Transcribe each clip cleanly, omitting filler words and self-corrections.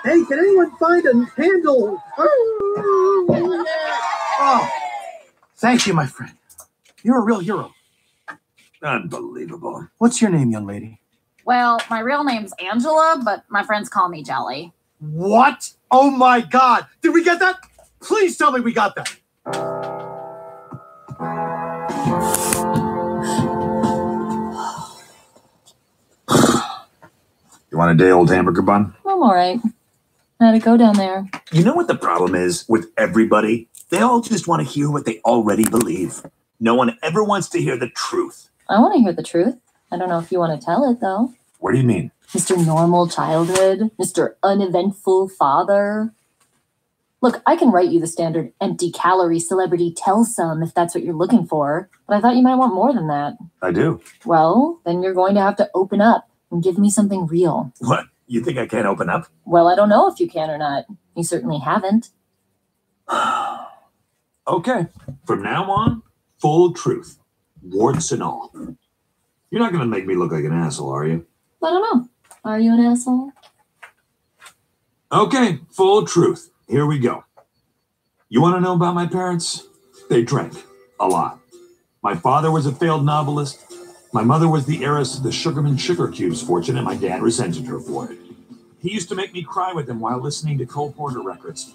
Hey, can anyone find a handle? Oh, thank you, my friend. You're a real hero. Unbelievable. What's your name, young lady? Well, my real name's Angela, but my friends call me Jelly. What? Oh my God. Did we get that? Please tell me we got that. You want a day-old hamburger bun? I'm all right. How'd it go down there? You know what the problem is with everybody? They all just want to hear what they already believe. No one ever wants to hear the truth. I want to hear the truth. I don't know if you want to tell it, though. What do you mean? Mr. Normal Childhood, Mr. Uneventful Father. Look, I can write you the standard empty-calorie celebrity tell-some if that's what you're looking for, but I thought you might want more than that. I do. Well, then you're going to have to open up and give me something real. What? You think I can't open up? Well, I don't know if you can or not. You certainly haven't. Okay. From now on, full truth. Warts and all. You're not going to make me look like an asshole, are you? I don't know. Are you an asshole? Okay, full truth. Here we go. You want to know about my parents? They drank. A lot. My father was a failed novelist. My mother was the heiress of the Sugarman Sugar Cubes fortune, and my dad resented her for it. He used to make me cry with him while listening to Cole Porter records.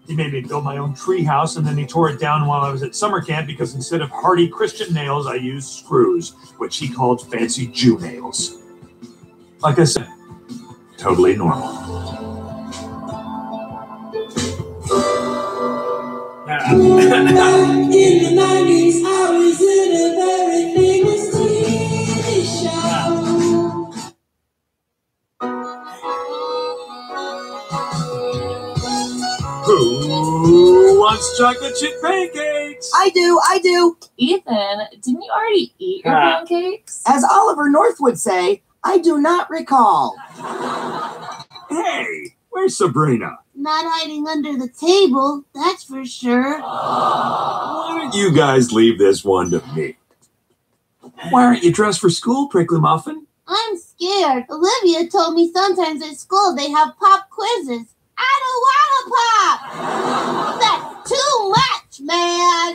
He made me build my own tree house, and then he tore it down while I was at summer camp because instead of hardy Christian nails, I used screws, which he called fancy Jew nails. Like I said, totally normal. Back in the 90s, I was in a very famous TV show. Who wants chocolate chip pancakes? I do. Ethan, didn't you already eat your pancakes? As Oliver North would say, I do not recall. Hey, where's Sabrina? Not hiding under the table, that's for sure. Why don't you guys leave this one to me? Why aren't you dressed for school, Prickly Muffin? I'm scared. Olivia told me sometimes at school they have pop quizzes. I don't want to pop! That's too much, man!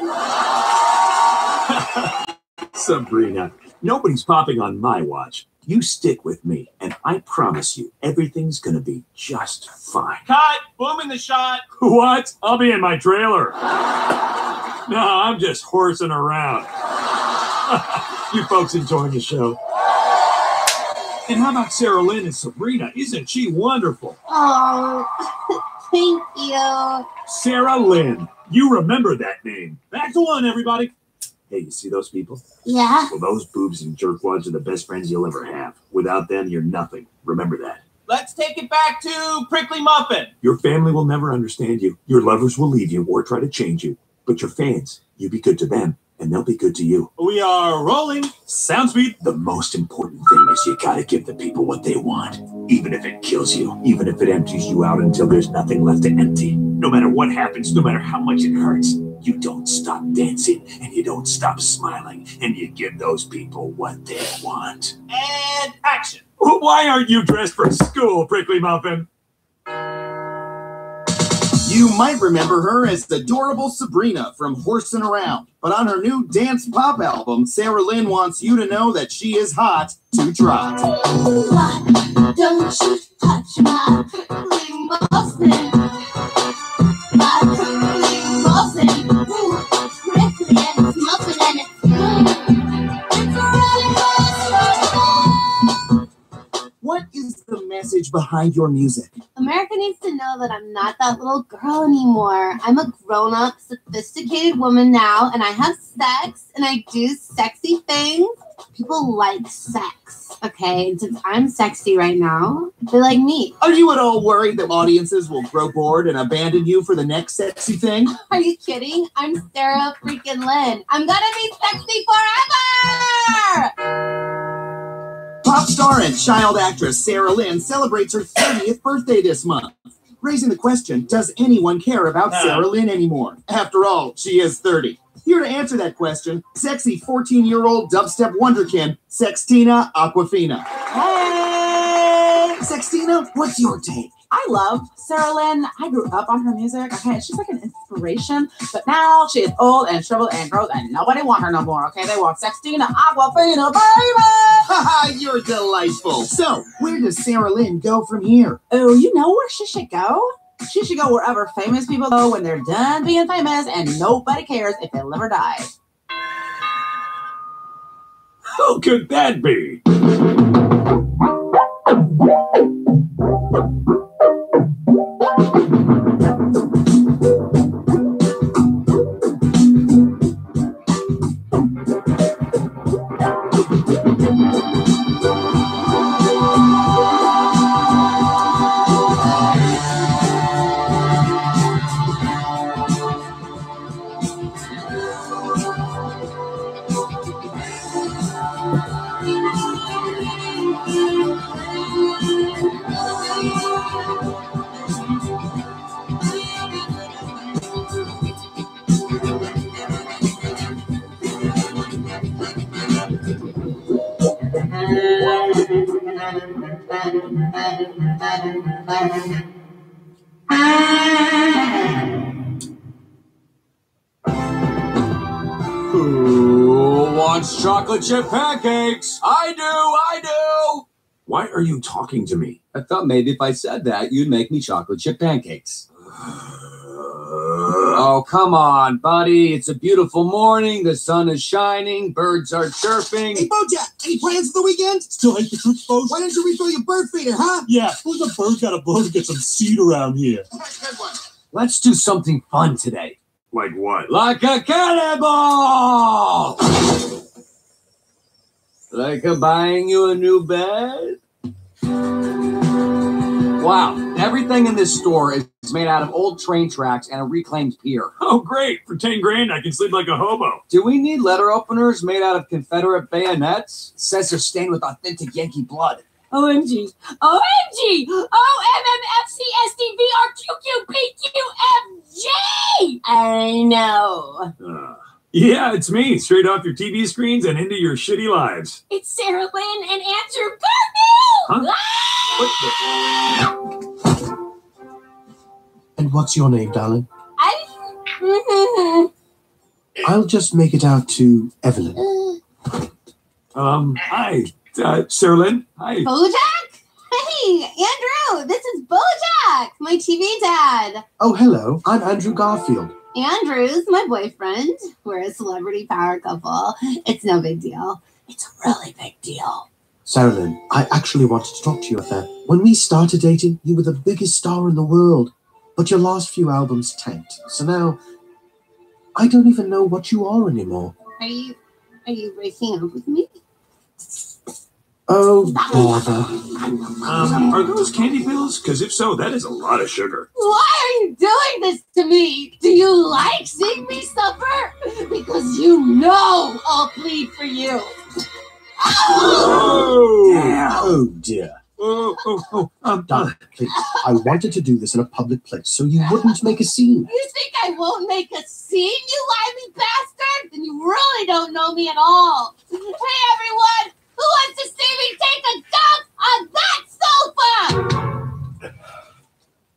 Sabrina, nobody's popping on my watch. You stick with me, and I promise you, everything's gonna be just fine. Cut! Boom in the shot! What? I'll be in my trailer. No, I'm just horsing around. You folks enjoying the show? And how about Sarah Lynn and Sabrina? Isn't she wonderful? Oh, thank you. Sarah Lynn. You remember that name. That's the one, everybody. Hey, you see those people? Yeah? Well, those boobs and jerkwads are the best friends you'll ever have. Without them, you're nothing. Remember that. Let's take it back to Prickly Muffin. Your family will never understand you. Your lovers will leave you or try to change you. But your fans, you be good to them, and they'll be good to you. We are rolling. Sound speed. The most important thing is you gotta give the people what they want. Even if it kills you. Even if it empties you out until there's nothing left to empty. No matter what happens, no matter how much it hurts, you don't stop dancing, and you don't stop smiling, and you give those people what they want. And action. Why aren't you dressed for school, Prickly Muffin? You might remember her as the adorable Sabrina from Horsin' Around. But on her new dance pop album, Sarah Lynn wants you to know that she is hot to trot. Why don't you touch my prickly muffin? My prickly muffin. Ooh, it's prickly and it's muffin and it's good. It's really awesome. What is the message behind your music? America needs to know that I'm not that little girl anymore. I'm a grown-up, sophisticated woman now, and I have sex, and I do sexy things. People like sex, okay? And since I'm sexy right now, they like me. Are you at all worried that audiences will grow bored and abandon you for the next sexy thing? Are you kidding? I'm Sarah freaking Lynn. I'm gonna be sexy forever! Pop star and child actress Sarah Lynn celebrates her 30th birthday this month, raising the question, does anyone care about Sarah Lynn anymore? After all, she is 30. Here to answer that question, sexy 14-year-old dubstep wonderkin, Sextina Aquafina. Hey! Sextina, what's your take? I love Sarah Lynn. I grew up on her music. Okay, she's like an inspiration. But now she is old and shriveled and gross, and nobody want her no more. Okay, they want Sextina Aquafina, baby. Haha, you're delightful. So, where does Sarah Lynn go from here? Oh, you know where she should go? She should go wherever famous people go when they're done being famous, and nobody cares if they live or die. How could that be? Who wants chocolate chip pancakes? I do! Why are you talking to me? I thought maybe if I said that, you'd make me chocolate chip pancakes. Oh, come on, buddy. It's a beautiful morning. The sun is shining. Birds are chirping. Hey, Bojack, any plans for the weekend? Still hate the troops, Bo? Why don't you refill your bird feeder, huh? Yeah, who's a bird got a blow to get some seed around here? Good one. Let's do something fun today. Like what? Like a cannonball! Like a buying you a new bed? Wow, everything in this store is made out of old train tracks and a reclaimed pier. Oh, great. For 10 grand, I can sleep like a hobo. Do we need letter openers made out of Confederate bayonets? It says they're stained with authentic Yankee blood. OMG. OMG! OMMFCSDVRQQPQFG! I know. Yeah, it's me. Straight off your TV screens and into your shitty lives. It's Sarah Lynn and Andrew Garfield! Huh? And what's your name, darling? I... I'll just make it out to Evelyn. Hi. Sarah Lynn? Hi. Bojack? Hey, Andrew, this is Bojack, my TV dad. Oh, hello. I'm Andrew Garfield. Andrew's my boyfriend. We're a celebrity power couple. It's no big deal. It's a really big deal. Sarah Lynn, I actually wanted to talk to you about that. When we started dating, you were the biggest star in the world. But your last few albums tanked. So now, I don't even know what you are anymore. Are you breaking up with me? Oh, bother. Are those candy pills? Because if so, that is a lot of sugar. Why are you doing this to me? Do you like seeing me suffer? Because you know I'll plead for you. Oh, dear. Darling, please. I wanted to do this in a public place so you wouldn't make a scene. You think I won't make a scene, you lively bastard? Then you really don't know me at all. Hey, everyone! Who wants to see me take a dump on that sofa?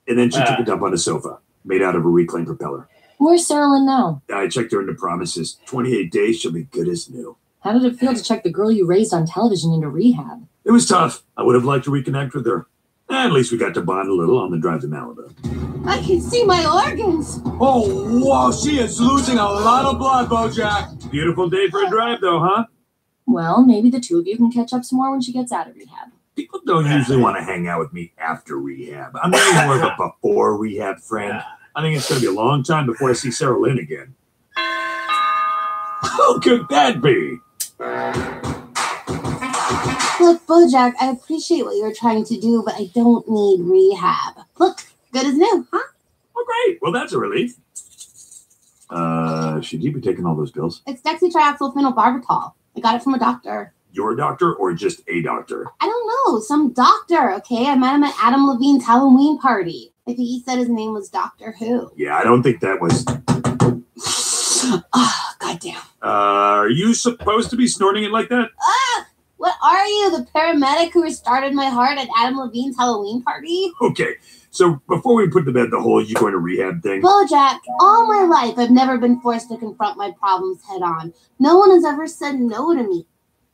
And then she took a dump on a sofa, made out of a reclaimed propeller. Where's Sarah Lynn now? I checked her into promises. 28 days, she'll be good as new. How did it feel to check the girl you raised on television into rehab? It was tough. I would have liked to reconnect with her. At least we got to bond a little on the drive to Malibu. I can see my organs. Oh, whoa, she is losing a lot of blood, Bojack. Beautiful day for a drive, though, huh? Well, maybe the two of you can catch up some more when she gets out of rehab. People don't usually want to hang out with me after rehab. I'm really more of a before rehab friend. I think it's going to be a long time before I see Sarah Lynn again. How could that be? Look, Bojack, I appreciate what you're trying to do, but I don't need rehab. Look, good as new, huh? Oh, great. Well, that's a relief. Should you be taking all those pills? It's dextroaxylphenylbarbital. I got it from a doctor. Your doctor or just a doctor? I don't know, some doctor, okay? I met him at Adam Levine's Halloween party. I think he said his name was Doctor Who. Yeah, I don't think that was... Ah, goddamn. Are you supposed to be snorting it like that? Ah! What are you, the paramedic who restarted my heart at Adam Levine's Halloween party? Okay, so before we put to bed the whole you going to rehab thing. Bojack, all my life I've never been forced to confront my problems head on. No one has ever said no to me.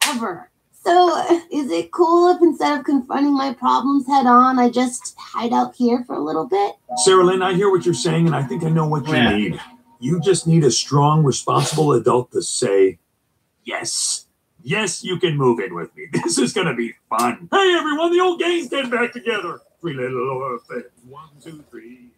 Ever. So, is it cool if instead of confronting my problems head on, I just hide out here for a little bit? Sarah Lynn, I hear what you're saying, and I think I know what you need. You just need a strong, responsible adult to say, yes. Yes, you can move in with me. This is going to be fun. Hey, everyone, the old gang's getting back together. Three little orphans. 1, 2, 3.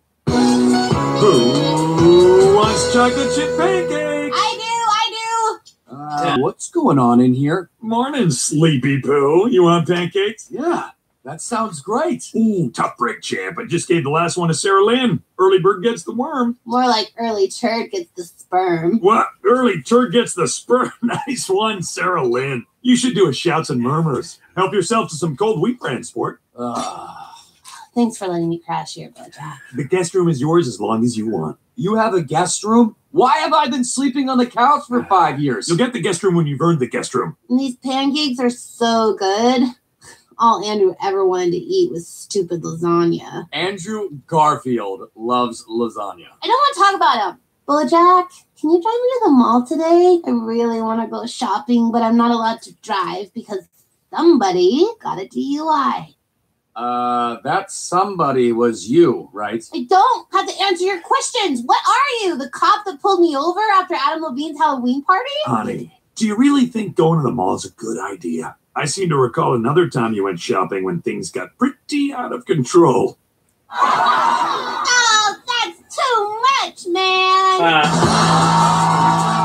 Who wants chocolate chip pancakes? I do. What's going on in here? Morning, Sleepy Poo. You want pancakes? Yeah, that sounds great. Ooh, tough break, champ. I just gave the last one to Sarah Lynn. Early bird gets the worm. More like early turd gets the sperm. What? Early turd gets the sperm? Nice one, Sarah Lynn. You should do a shouts and murmurs. Help yourself to some cold wheat bran, sport. Thanks for letting me crash here, Bojack. The guest room is yours as long as you want. You have a guest room? Why have I been sleeping on the couch for 5 years? You'll get the guest room when you've earned the guest room. And these pancakes are so good. All Andrew ever wanted to eat was stupid lasagna. Andrew Garfield loves lasagna. I don't want to talk about him. Bojack, can you drive me to the mall today? I really want to go shopping, but I'm not allowed to drive because somebody got a DUI. That somebody was you, right? I don't have to answer your questions. What are you? The cop that pulled me over after Adam Levine's Halloween party? Honey, do you really think going to the mall is a good idea? I seem to recall another time you went shopping when things got pretty out of control. Oh, that's too much, man.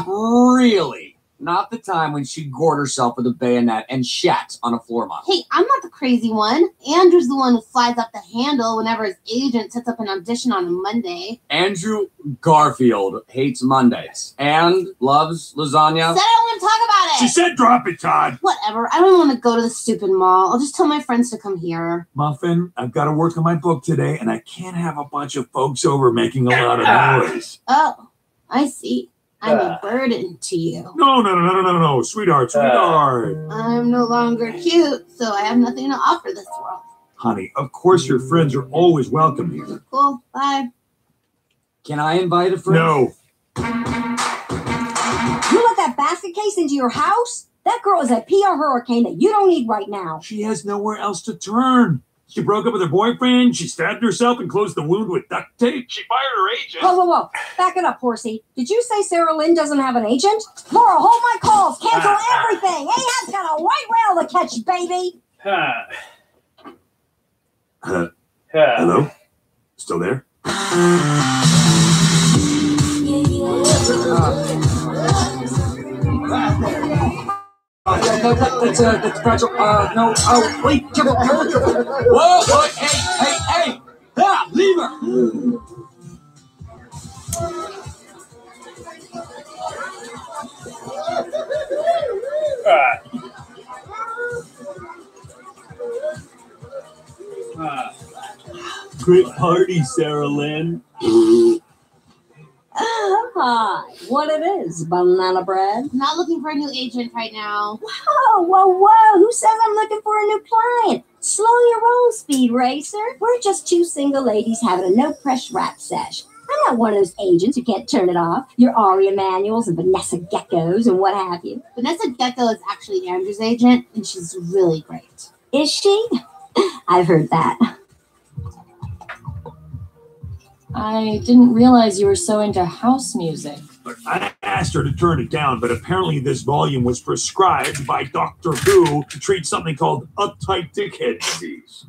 Really? Not the time when she gored herself with a bayonet and shat on a floor model. Hey, I'm not the crazy one. Andrew's the one who flies up the handle whenever his agent sets up an audition on a Monday. Andrew Garfield hates Mondays and loves lasagna. Said I don't want to talk about it. She said drop it, Todd. Whatever. I don't want to go to the stupid mall. I'll just tell my friends to come here. Muffin, I've got to work on my book today, and I can't have a bunch of folks over making a lot of noise. Oh, I see. I'm a burden to you. No, sweetheart. I'm no longer cute, so I have nothing to offer this world. Honey, of course your friends are always welcome here. Cool, bye. Can I invite a friend? No. You let that basket case into your house? That girl is a PR hurricane that you don't need right now. She has nowhere else to turn. She broke up with her boyfriend, she stabbed herself and closed the wound with duct tape. She fired her agent. Whoa. Back it up, horsey. Did you say Sarah Lynn doesn't have an agent? Laura, hold my calls. Cancel everything. Ahab's got a white whale to catch, baby. Hello? Still there? That's fragile. No. Oh, wait. Whoa, hey. Ah, leave her. Great party, Sarah Lynn. Hi, what it is, banana bread? Not looking for a new agent right now. Whoa. Who says I'm looking for a new client? Slow your roll, Speed Racer. We're just two single ladies having a no-pressure rap sesh. I'm not one of those agents who can't turn it off. Your Ari Emanuels and Vanessa Geckos and what have you. Vanessa Gecko is actually Andrew's agent, and she's really great. Is she? I've heard that. I didn't realize you were so into house music. Look, I asked her to turn it down, but apparently this volume was prescribed by Dr. Who to treat something called uptight dickhead disease.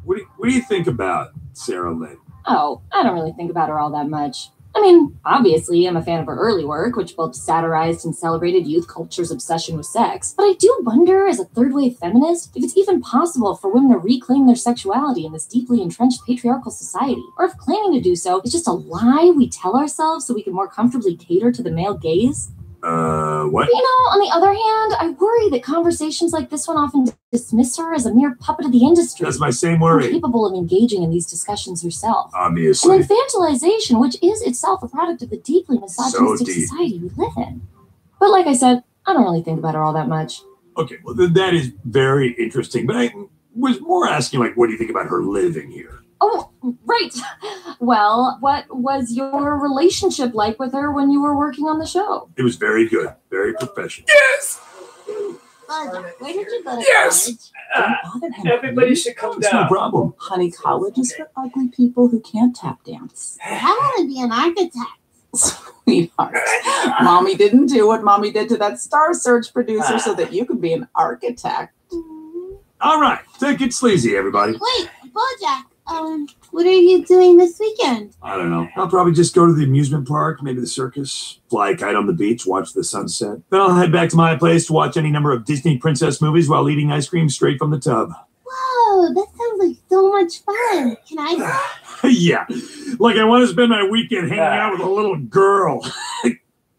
What do you think about Sarah Lynn? Oh, I don't really think about her all that much. I mean, obviously, I'm a fan of her early work, which both satirized and celebrated youth culture's obsession with sex. But I do wonder, as a third-wave feminist, if it's even possible for women to reclaim their sexuality in this deeply entrenched patriarchal society. Or if claiming to do so is just a lie we tell ourselves so we can more comfortably cater to the male gaze. What? You know, on the other hand, I worry that conversations like this one often dismiss her as a mere puppet of the industry. That's my same worry. Incapable of engaging in these discussions herself. Obviously. And infantilization, which is itself a product of the deeply misogynistic society we live in. But like I said, I don't really think about her all that much. Okay, well, that is very interesting. But I was more asking, like, what do you think about her living here? Oh, right. Well, what was your relationship like with her when you were working on the show? It was very good, very professional. Yes! Where did you go to Yes! college? Everybody should come It's no down. problem. Honey, college is for ugly people who can't tap dance. I want to be an architect. Sweetheart, Mommy didn't do what Mommy did to that Star Search producer so that you could be an architect. All right, take it sleazy, everybody. Wait, Bojack. What are you doing this weekend? I don't know. I'll probably just go to the amusement park, maybe the circus, fly a kite on the beach, watch the sunset. Then I'll head back to my place to watch any number of Disney princess movies while eating ice cream straight from the tub. Whoa, that sounds like so much fun. Can I go? Yeah, like I want to spend my weekend hanging out with a little girl.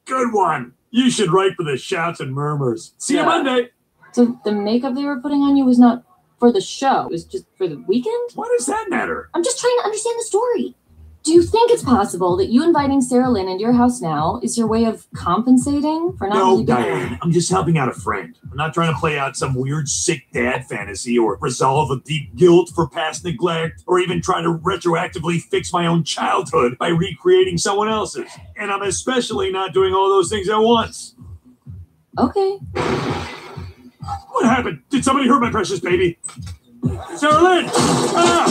Good one. You should write for the Shouts and Murmurs. See you Monday. So the makeup they were putting on you was not for the show. It was just for the weekend? What does that matter? I'm just trying to understand the story. Do you think it's possible that you inviting Sarah Lynn into your house now is your way of compensating for not No, really being Diane, I'm just helping out a friend. I'm not trying to play out some weird sick dad fantasy or resolve a deep guilt for past neglect or even try to retroactively fix my own childhood by recreating someone else's. And I'm especially not doing all those things at once. Okay. What happened? Did somebody hurt my precious baby? Sarah Lynn! Ah!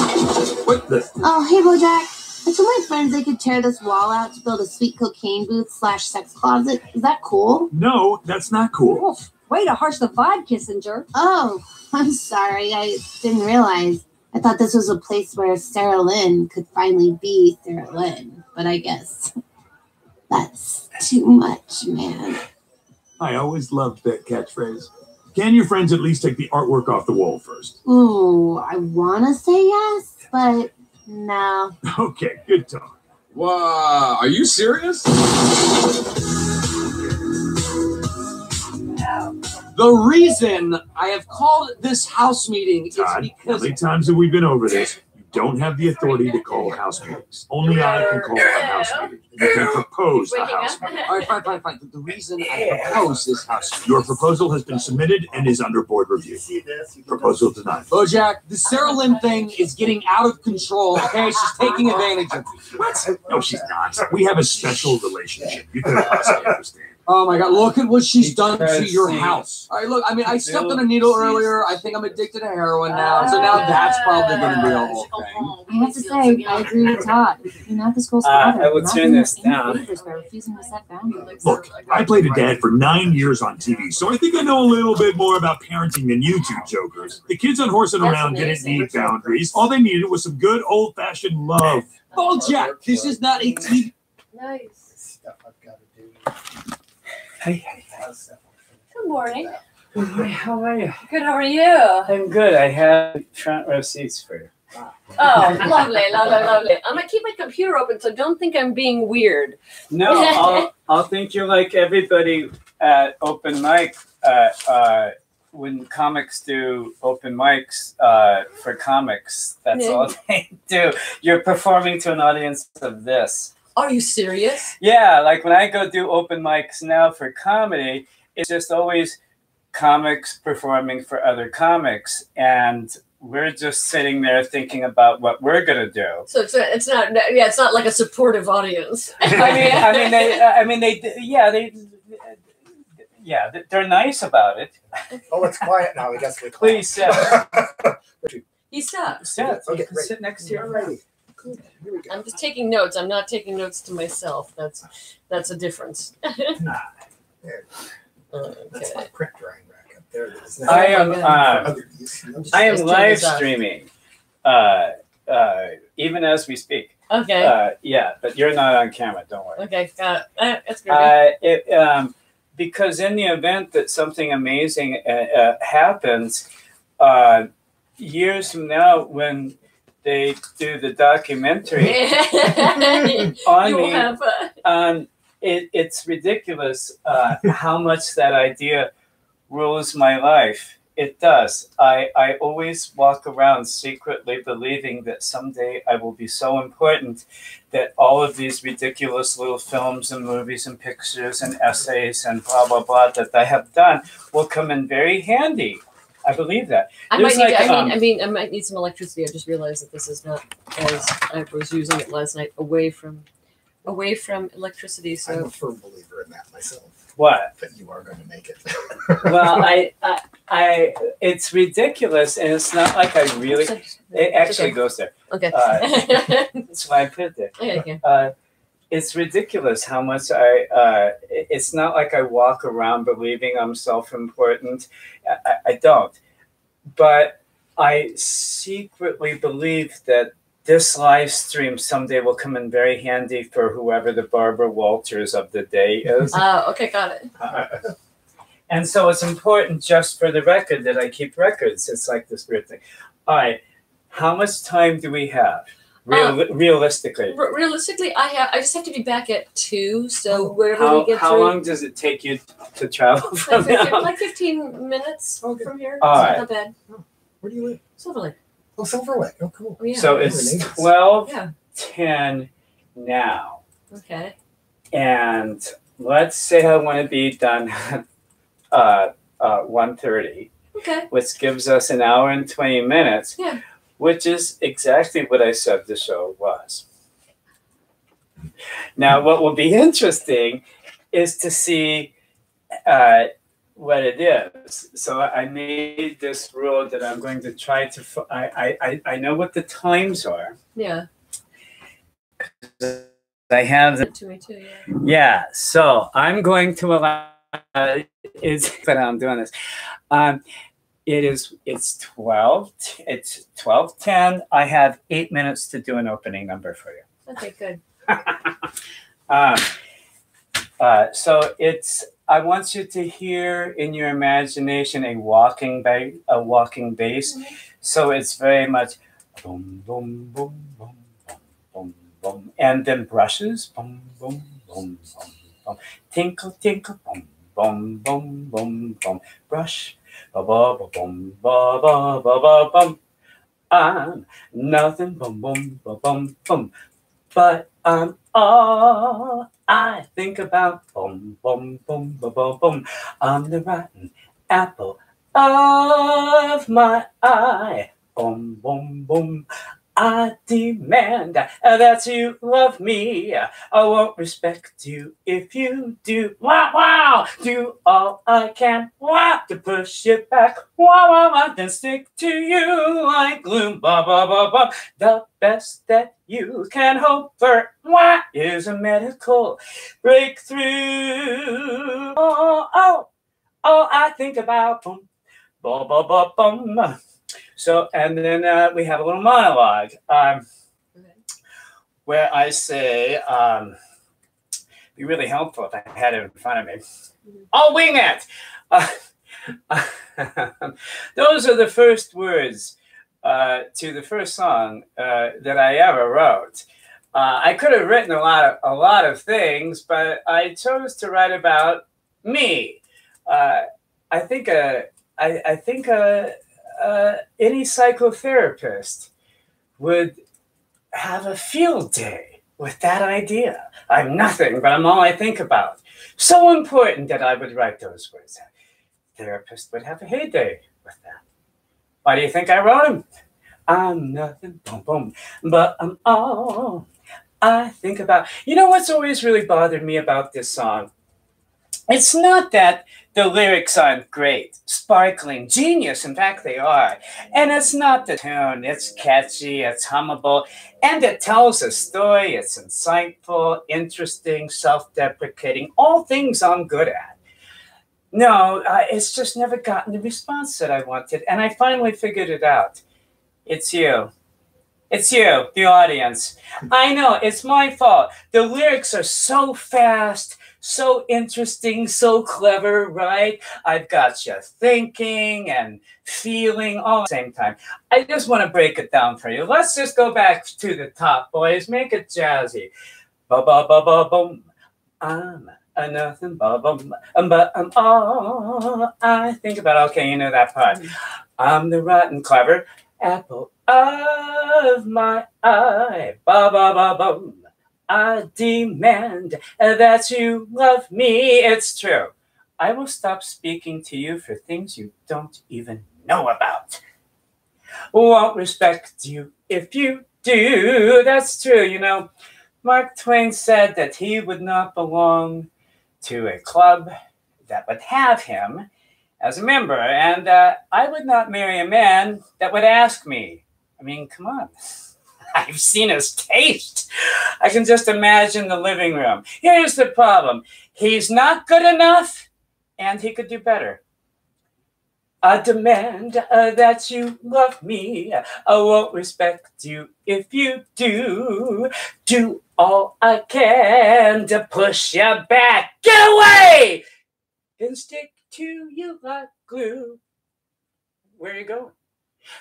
What the? Oh, hey, Bojack. I told my friends they could tear this wall out to build a sweet cocaine booth / sex closet. Is that cool? No, that's not cool. Way to harsh the vibe, Kissinger. Oh, I'm sorry. I didn't realize. I thought this was a place where Sarah Lynn could finally be Sarah Lynn. But I guess that's too much, man. I always loved that catchphrase. Can your friends at least take the artwork off the wall first? Ooh, I want to say yes, but no. Okay, good talk. Wow, are you serious? The reason I have called this house meeting is Todd, how because many times have we been over this? You don't have the authority to call house meetings. Only I can call a house meeting. You can propose a house meeting. All right, fine. The reason I propose this house meeting. Your proposal has been submitted and is under board review. Proposal denied. Bojack, the Sarah Lynn thing is getting out of control, okay? She's taking advantage of you. What? No, she's not. We have a special relationship. You couldn't possibly understand. Oh my God, look at what she's done to your house. All right, look, I mean, I stepped on a needle earlier. I think I'm addicted to heroin now. So now that's probably going to be a whole thing. I have to say, I agree with Todd. You're not this girl's father. I will You're not turn doing this any down. favors by refusing to set boundaries. Look, I played a dad for 9 years on TV, so I think I know a little bit more about parenting than you two jokers. The kids on Horsing That's Around didn't amazing. need boundaries. All they needed was some good old-fashioned love. Bojack, this is not a TV. Nice. Stuff I've got to do. Hey. Good morning. How are you? Good, how are you? I'm good. I have front row seats for you. Oh, lovely. I'm gonna keep my computer open, so don't think I'm being weird. No, I'll think you're like everybody at open mic. When comics do open mics for comics, that's all they do. You're performing to an audience of this. Are you serious? Yeah, like when I go do open mics now for comedy, it's just always comics performing for other comics, and we're just sitting there thinking about what we're gonna do. So it's not like a supportive audience. They're nice about it. Oh, it's quiet now. I guess we Please sit. He stopped. Sit. Okay, You can great. sit next to your Alrighty. friend. Cool. Here we go. I'm just taking notes. I'm not taking notes to myself. That's a difference. There. Okay. That's my print drying rack up there. That is I am other use. I am Just turn live this off. streaming, even as we speak. Okay. Yeah, but you're not on camera. Don't worry. Okay. Got it. That's good. Because in the event that something amazing happens, years from now, when they do the documentary on You will me, have. it's ridiculous how much that idea rules my life. It does. I always walk around secretly believing that someday I will be so important that all of these ridiculous little films and movies and pictures and essays and blah, blah, blah that I have done will come in very handy. I believe that. I might need some electricity. I just realized that this is not as I was using it last night, away from electricity. So I'm a firm believer in that myself. What? That you are going to make it. Well, it's ridiculous, and it's not like I really. It actually goes there. Okay. That's why I put it there. Okay. It's ridiculous how much it's not like I walk around believing I'm self-important. I don't. But I secretly believe that this live stream someday will come in very handy for whoever the Barbara Walters of the day is. Okay, got it. And so it's important, just for the record, that I keep records. It's like this weird thing. All right. How much time do we have? Realistically. Realistically, I just have to be back at 2. So wherever we get how through. long does it take you to travel from here? Like 15 minutes from here. All It's right. not bad. Where do you live? Silver Lake. Oh, Silver Lake. Oh, cool. Oh, yeah. So it's 12:10 now. Okay. And let's say I want to be done at 1:30. Okay. Which gives us an hour and 20 minutes. Yeah. Which is exactly what I said the show was. Now, what will be interesting is to see what it is. So I made this rule that I'm going to try to. I know what the times are. Yeah. I have the. To me too. Yeah. Yeah. So I'm going to allow. But I'm doing this. It's 12:10. I have 8 minutes to do an opening number for you. Okay, good. So I want you to hear in your imagination a walking bass. Mm-hmm. So it's very much boom, boom, boom, boom, boom, boom, boom, and then brushes, boom, boom, boom, boom, boom, tinkle, tinkle, boom, boom, boom, boom, boom, brush. Ba ba ba bum ba ba ba ba bum. I'm nothing bum bum ba bum bum, but I'm all I think about. Bum bum bum ba ba bum. I'm the rotten apple of my eye. Bum bum bum. I demand that you love me. I won't respect you if you do. Wow, wow. Do all I can. Wow, to push it back. Wow, wow, wow. Then stick to you like glue. Ba, ba, ba, ba. The best that you can hope for. Wow, is a medical breakthrough. Oh, I think about boom, ba, ba, ba, bum. So, and then we have a little monologue where I say, be really helpful if I had it in front of me. I'll wing it. Those are the first words to the first song that I ever wrote. I could have written a lot of things, but I chose to write about me. I think any psychotherapist would have a field day with that idea. I'm nothing, but I'm all I think about. So important that I would write those words. A therapist would have a heyday with that. Why do you think I wrote them? I'm nothing, boom, boom, but I'm all I think about. You know what's always really bothered me about this song? It's not that the lyrics aren't great, sparkling, genius. In fact, they are. And it's not the tune. It's catchy, it's hummable, and it tells a story. It's insightful, interesting, self-deprecating, all things I'm good at. No, it's just never gotten the response that I wanted. And I finally figured it out. It's you. It's you, the audience. I know, it's my fault. The lyrics are so fast, so interesting, so clever, right? I've got you thinking and feeling all at the same time. I just want to break it down for you. Let's just go back to the top, boys. Make it jazzy. Ba-ba-ba-ba-boom. I'm nothing but all I think about. Okay, you know that part. I'm the rotten clever apple of my eye. Ba ba ba bum. I demand that you love me. It's true. I will stop speaking to you for things you don't even know about. Won't respect you if you do. That's true. You know, Mark Twain said that he would not belong to a club that would have him as a member, and I would not marry a man that would ask me. I mean, come on. I've seen his taste. I can just imagine the living room. Here's the problem. He's not good enough, and he could do better. I demand that you love me. I won't respect you if you do. Do all I can to push you back. Get away! Then stick to you like glue. Where are you going?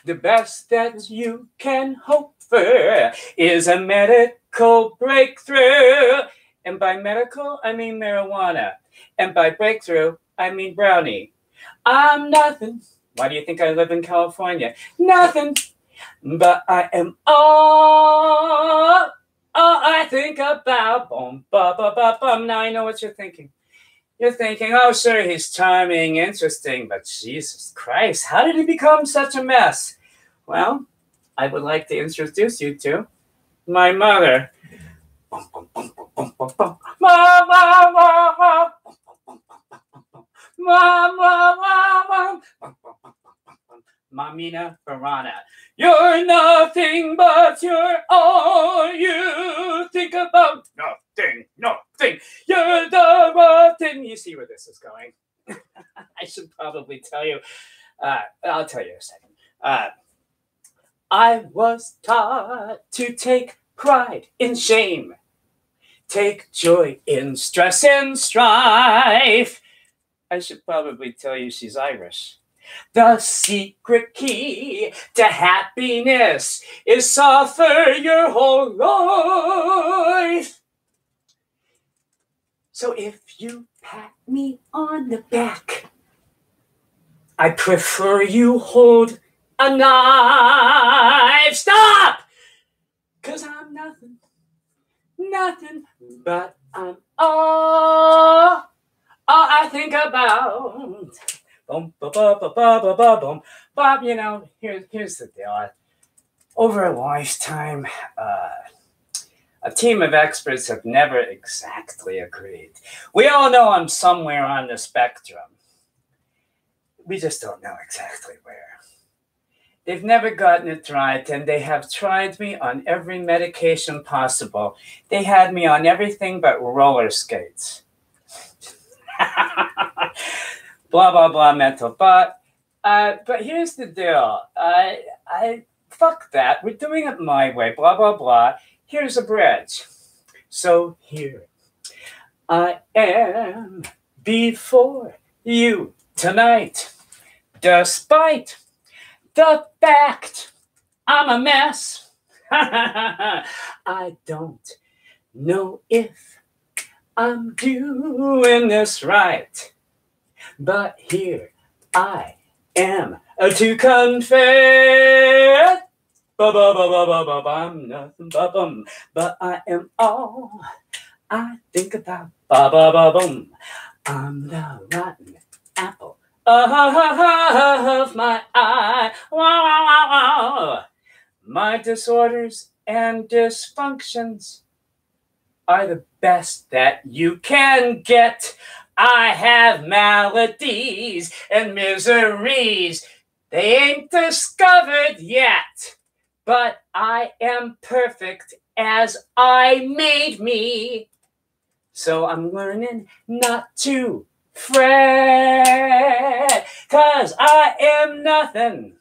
The best that you can hope for is a medical breakthrough. And by medical, I mean marijuana. And by breakthrough, I mean brownie. I'm nothing. Why do you think I live in California? Nothing. But I am all I think about. Boom, ba, ba, ba, bum. Now I know what you're thinking. You're thinking, oh, sure, he's charming, interesting, but Jesus Christ, how did he become such a mess? Well, I would like to introduce you to my mother. Mamina Farana. You're nothing but you're all you think about. Nothing. You're the rotten. You see where this is going. I should probably tell you. I'll tell you in a second. I was taught to take pride in shame. Take joy in stress and strife. I should probably tell you she's Irish. The secret key to happiness is suffer your whole life. So if you pat me on the back, I prefer you hold a knife. Stop! 'Cause I'm nothing but I'm all I think about. Boom, ba, ba, ba, ba, ba, ba, boom. Bob, you know, here's the deal. Over a lifetime, a team of experts have never exactly agreed. We all know I'm somewhere on the spectrum. We just don't know exactly where. They've never gotten it right, and they have tried me on every medication possible. They had me on everything but roller skates. Blah, blah, blah, mental. But here's the deal. I fuck that. We're doing it my way. Blah, blah, blah. Here's a bridge. So here I am before you tonight. Despite the fact I'm a mess, I don't know if I'm doing this right. But here I am to confess. I'm nothing but I am all I think about. I'm the rotten apple of my eye. My disorders and dysfunctions are the best that you can get. I have maladies and miseries they ain't discovered yet. But I am perfect as I made me. So I'm learning not to fret. 'Cause I am nothing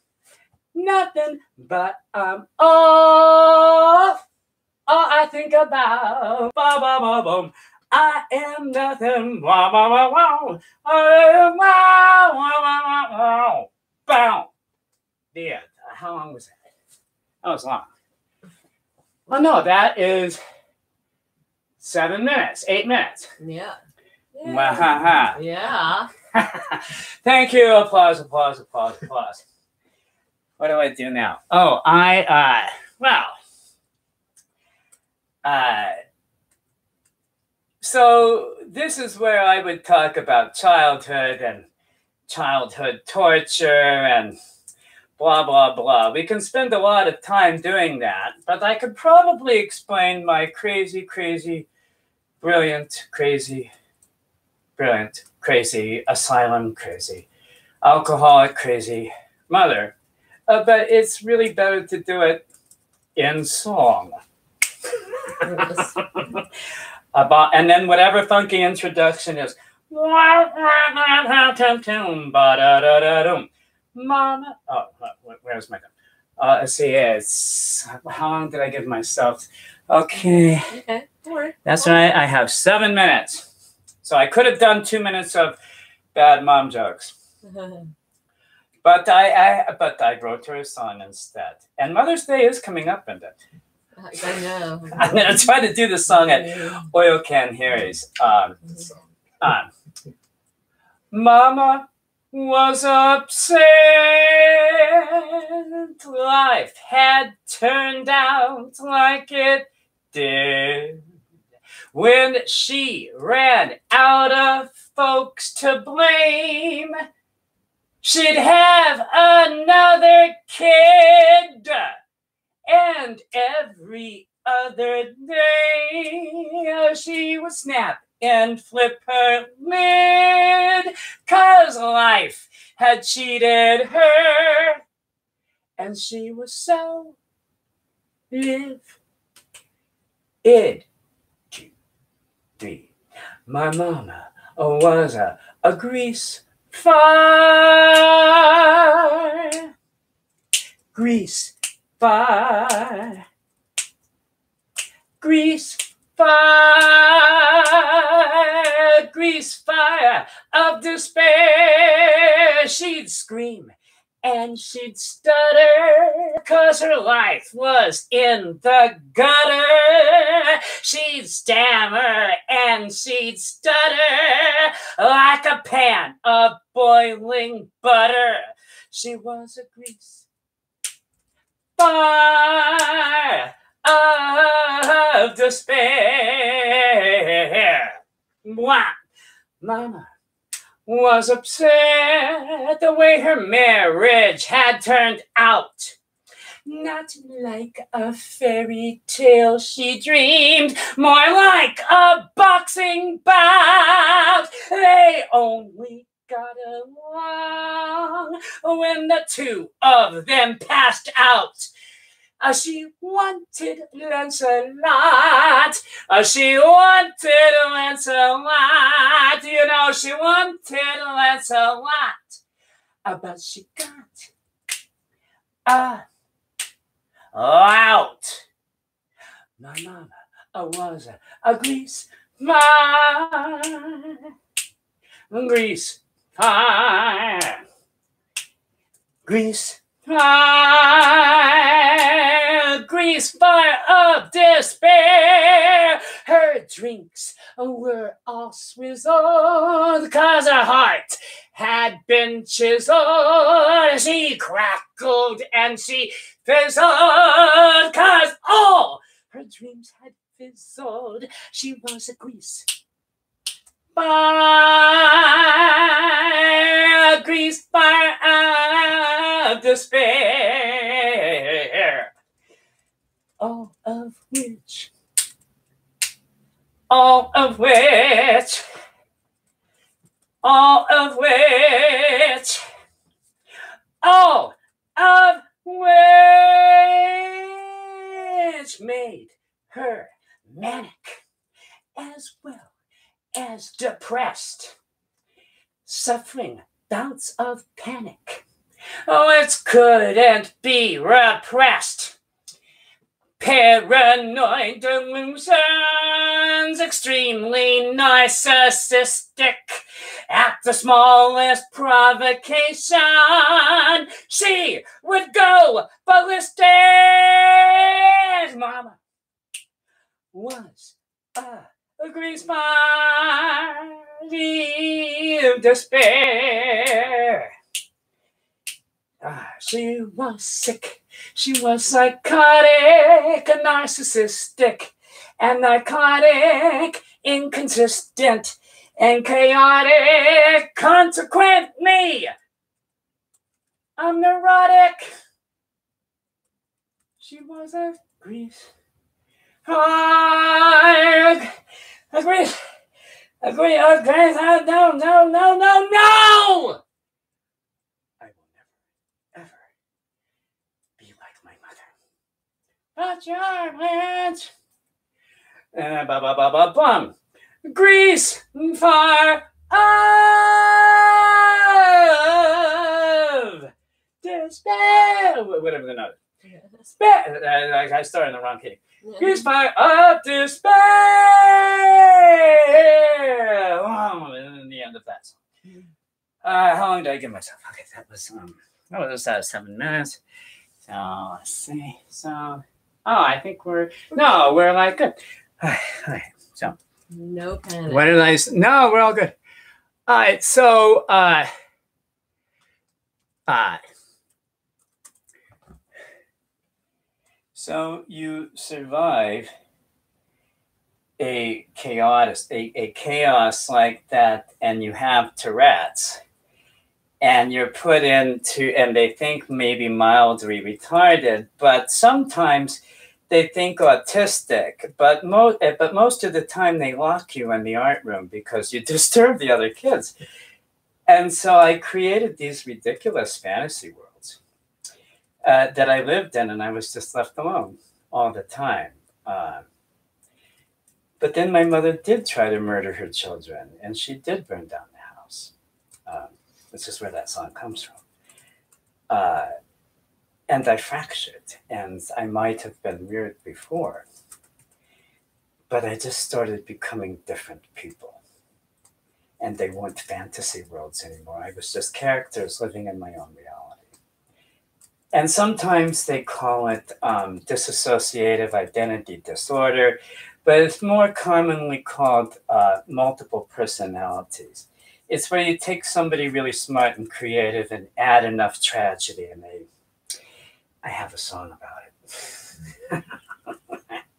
but I'm all I think about. Ba ba ba boom. I am nothing. Wow, wow, wow, wow. I am wow, wow, wow, wow. Bow. The end. How long was that? That was long. Well, no, that is 7 minutes, 8 minutes. Yeah. Wahaha. Yeah. Thank you. Applause, applause, applause, applause. What do I do now? Oh, so this is where I would talk about childhood and childhood torture and blah, blah, blah. We can spend a lot of time doing that, but I could probably explain my crazy, crazy, brilliant, crazy, asylum crazy, alcoholic crazy mother. But it's really better to do it in song. And then whatever funky introduction is. Mama. Oh, where's my gun? Let's see. It's how long did I give myself? Okay. Okay. Don't worry. That's right. I have 7 minutes. So I could have done 2 minutes of bad mom jokes. But I wrote her a song instead. And Mother's Day is coming up in it. I know. I'm going to try to do the song at Oil Can Harry's. Mama was upset. Life had turned out like it did. When she ran out of folks to blame, she'd have another kid. And every other day, she would snap and flip her lid, 'cause life had cheated her, and she was so live it to be. My mama was a grease fire. Grease fire. Grease fire. Grease fire of despair. She'd scream and she'd stutter, 'cause her life was in the gutter. She'd stammer and she'd stutter like a pan of boiling butter. She was a grease fire of despair. Mama was upset the way her marriage had turned out. Not like a fairy tale she dreamed, more like a boxing bout. They only got along when the two of them passed out. She wanted Lancelot. She wanted Lancelot. You know, she wanted Lancelot. But she got out. My mama was a grease fire. Grease fire. Grease fire. Grease fire of despair. Her drinks were all swizzled, 'cause her heart had been chiseled. She crackled and she fizzled, 'cause all her dreams had fizzled. She was a grease fire. Grease fire of despair. All of which made her manic as well as depressed, suffering bouts of panic which couldn't be repressed. Paranoid delusions, extremely narcissistic. At the smallest provocation, she would go ballistic. Mama was a grease fire. of despair. She was sick. She was psychotic, and narcissistic, and narcotic, inconsistent, and chaotic. Consequently, I'm neurotic. She was a Grease. I agree. No. I will never, ever be like my mother. Put your hands. Bum. Grease fire of despair. Whatever the note. I started in the wrong key. Grease fire of despair. Oh, and the end of that song. How long did I give myself? Okay, that was 7 minutes. So let's see. So I think we're like good. All right. So no panic. What did I say? No, we're all good. All right. So so you survive a chaos like that, and you have Tourette's, and you're put into, and they think maybe mildly retarded, but sometimes they think autistic, but most of the time they lock you in the art room because you disturb the other kids. And so I created these ridiculous fantasy worlds that I lived in, and I was just left alone all the time. But then my mother did try to murder her children, and she did burn down the house. This is where that song comes from. And I fractured, and I might have been weird before, but I just started becoming different people. And they weren't fantasy worlds anymore. I was just characters living in my own reality. And sometimes they call it dissociative identity disorder, but it's more commonly called multiple personalities. It's where you take somebody really smart and creative and add enough tragedy, and I have a song about it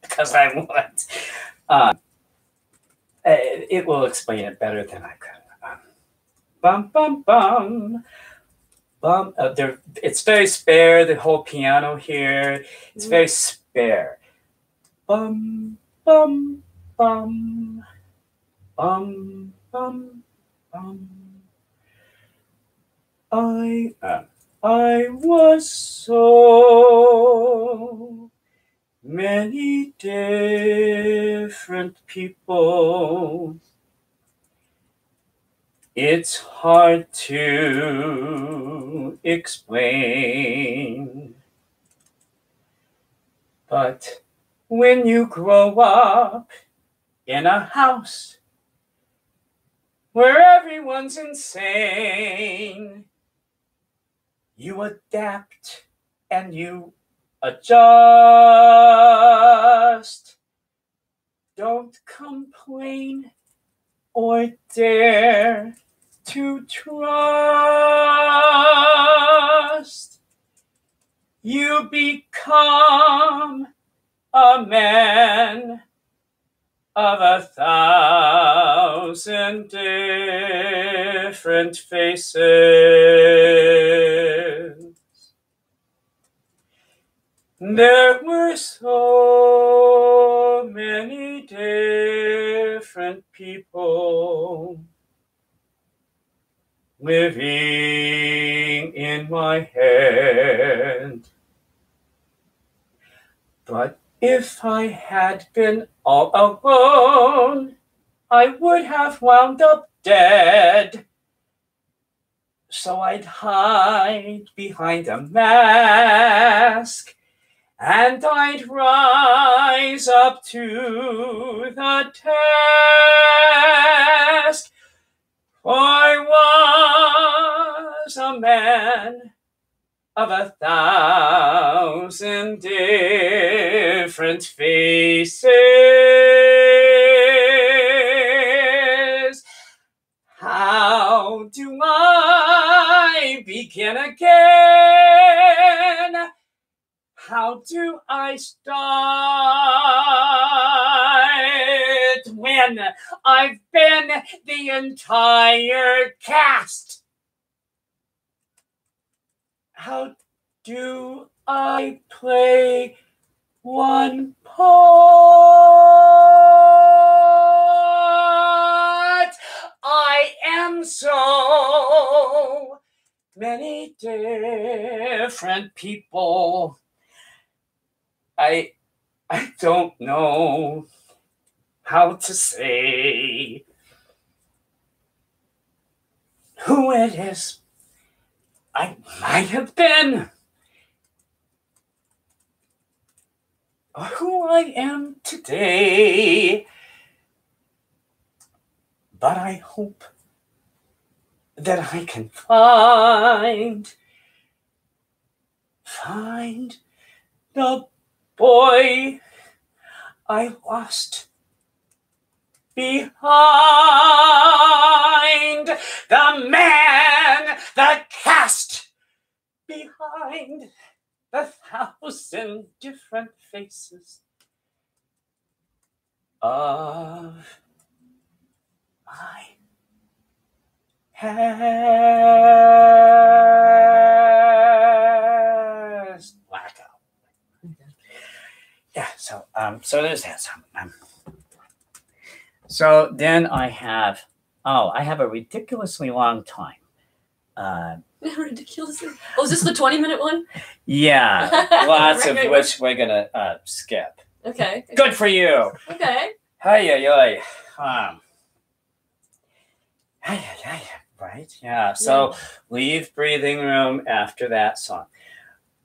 because I want. It will explain it better than I could. Bum bum bum. It's very spare. The whole piano here. It's very spare. Bum bum bum bum bum bum. I was so many different people. It's hard to explain. But when you grow up in a house where everyone's insane, you adapt and you adjust. Don't complain or dare to trust. You become a man of 1,000 different faces. There were so many different people living in my head. But if I had been all alone, I would have wound up dead. So I'd hide behind a mask, and I'd rise up to the task. For I was a man of 1,000 different faces. I start when I've been the entire cast? How do I play one part? I am so many different people. I don't know how to say who it is I might have been, or who I am today. But I hope that I can find the boy I lost behind, the man, the cast behind the 1,000 different faces of my past. Blackout. Yeah, so there's that. So then I have a ridiculously long time. Ridiculously. Oh, is this the 20-minute one? Yeah, lots of which we're gonna skip. Okay. Good for you. Okay. Hi. Right? Yeah. So leave breathing room after that song.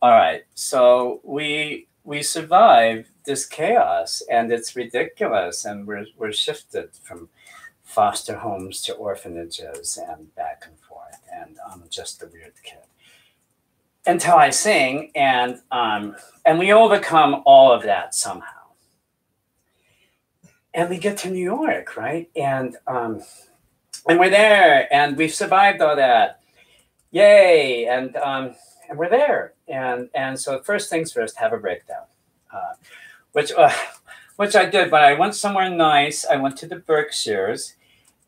All right. So we survive this chaos, and it's ridiculous, and we're shifted from foster homes to orphanages and back and forth, and I'm just a weird kid until I sing, and we overcome all of that somehow, and we get to New York, right? And we're there, and we've survived all that, yay! And we're there, and so first things first, have a breakdown, which I did. But I went somewhere nice. I went to the Berkshires,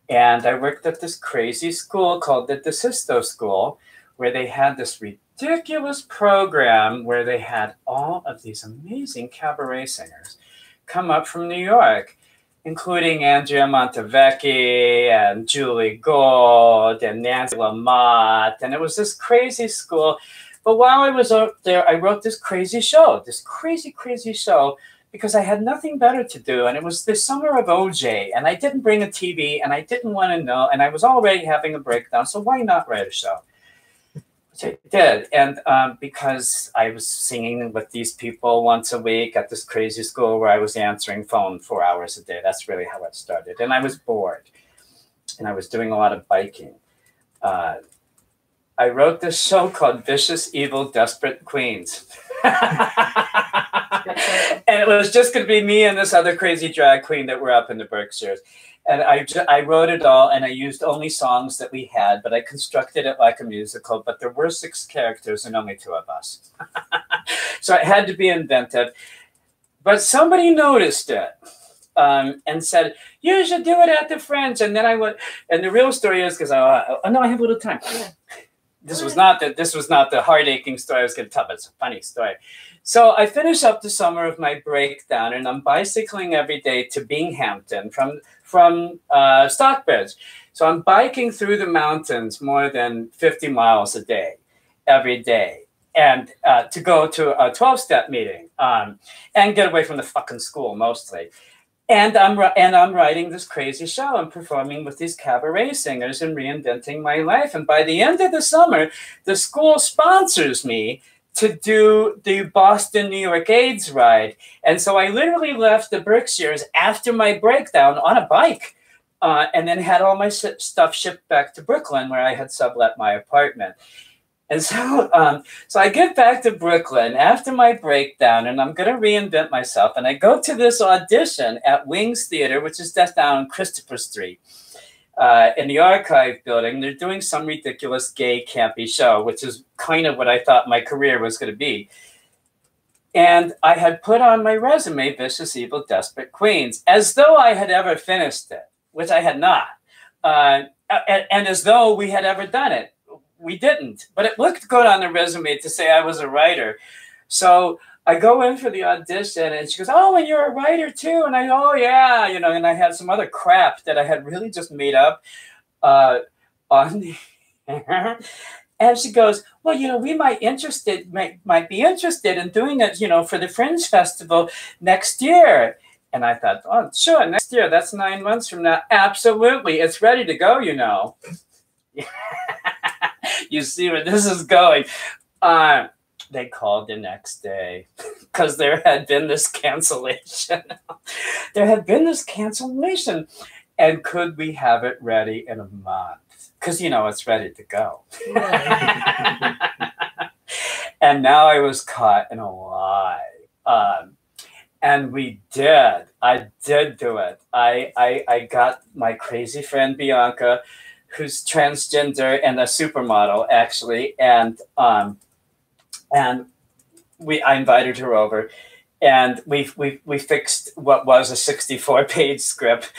and I worked at this crazy school called the DeSisto School, where they had this ridiculous program where they had all of these amazing cabaret singers come up from New York, including Andrea Montevecchi and Julie Gold and Nancy Lamotte. And it was this crazy school. But while I was up there, I wrote this crazy show, because I had nothing better to do. And it was the summer of OJ, and I didn't bring a TV, and I didn't want to know, and I was already having a breakdown. So why not write a show? Which I did. And because I was singing with these people once a week at this crazy school where I was answering phone 4 hours a day. That's really how it started. And I was bored, and I was doing a lot of biking. I wrote this show called Vicious, Evil, Desperate Queens. And it was just going to be me and this other crazy drag queen that were up in the Berkshires. And I wrote it all, and I used only songs that we had, but I constructed it like a musical. But there were 6 characters and only 2 of us. So it had to be inventive. But somebody noticed it and said, you should do it at the French. And then I went, and the real story is, because I have a little time. Yeah. This was not the heart-aching story I was going to tell, but it's a funny story. So I finish up the summer of my breakdown, and I'm bicycling every day to Binghamton from Stockbridge. So I'm biking through the mountains more than 50 miles a day, every day, and to go to a 12-step meeting and get away from the fucking school mostly. And I'm writing this crazy show and performing with these cabaret singers and reinventing my life. And by the end of the summer, the school sponsors me to do the Boston, New York AIDS ride. And so I literally left the Berkshires after my breakdown on a bike, and then had all my stuff shipped back to Brooklyn, where I had sublet my apartment. And so I get back to Brooklyn after my breakdown, and I'm going to reinvent myself. And I go to this audition at Wings Theater, which is just down on Christopher Street, in the Archive building. They're doing some ridiculous gay campy show, which is kind of what I thought my career was going to be. And I had put on my resume, Vicious, Evil, Desperate Queens, as though I had ever finished it, which I had not. And as though we had ever done it. We didn't. But it looked good on the resume to say I was a writer. So I go in for the audition, and she goes, "Oh, and you're a writer too?" And I go, "Oh, yeah." You know, and I had some other crap that I had really just made up on the air. And she goes, "Well, you know, we might be interested in doing it, you know, for the Fringe Festival next year." And I thought, "Oh, sure, next year. That's 9 months from now. Absolutely. It's ready to go, you know." You see where this is going. They called the next day because there had been this cancellation. And could we have it ready in a month? Because, you know, it's ready to go. And now I was caught in a lie. And we did. I did do it. I got my crazy friend Bianca, who's transgender and a supermodel, actually. And I invited her over. And we fixed what was a 64-page script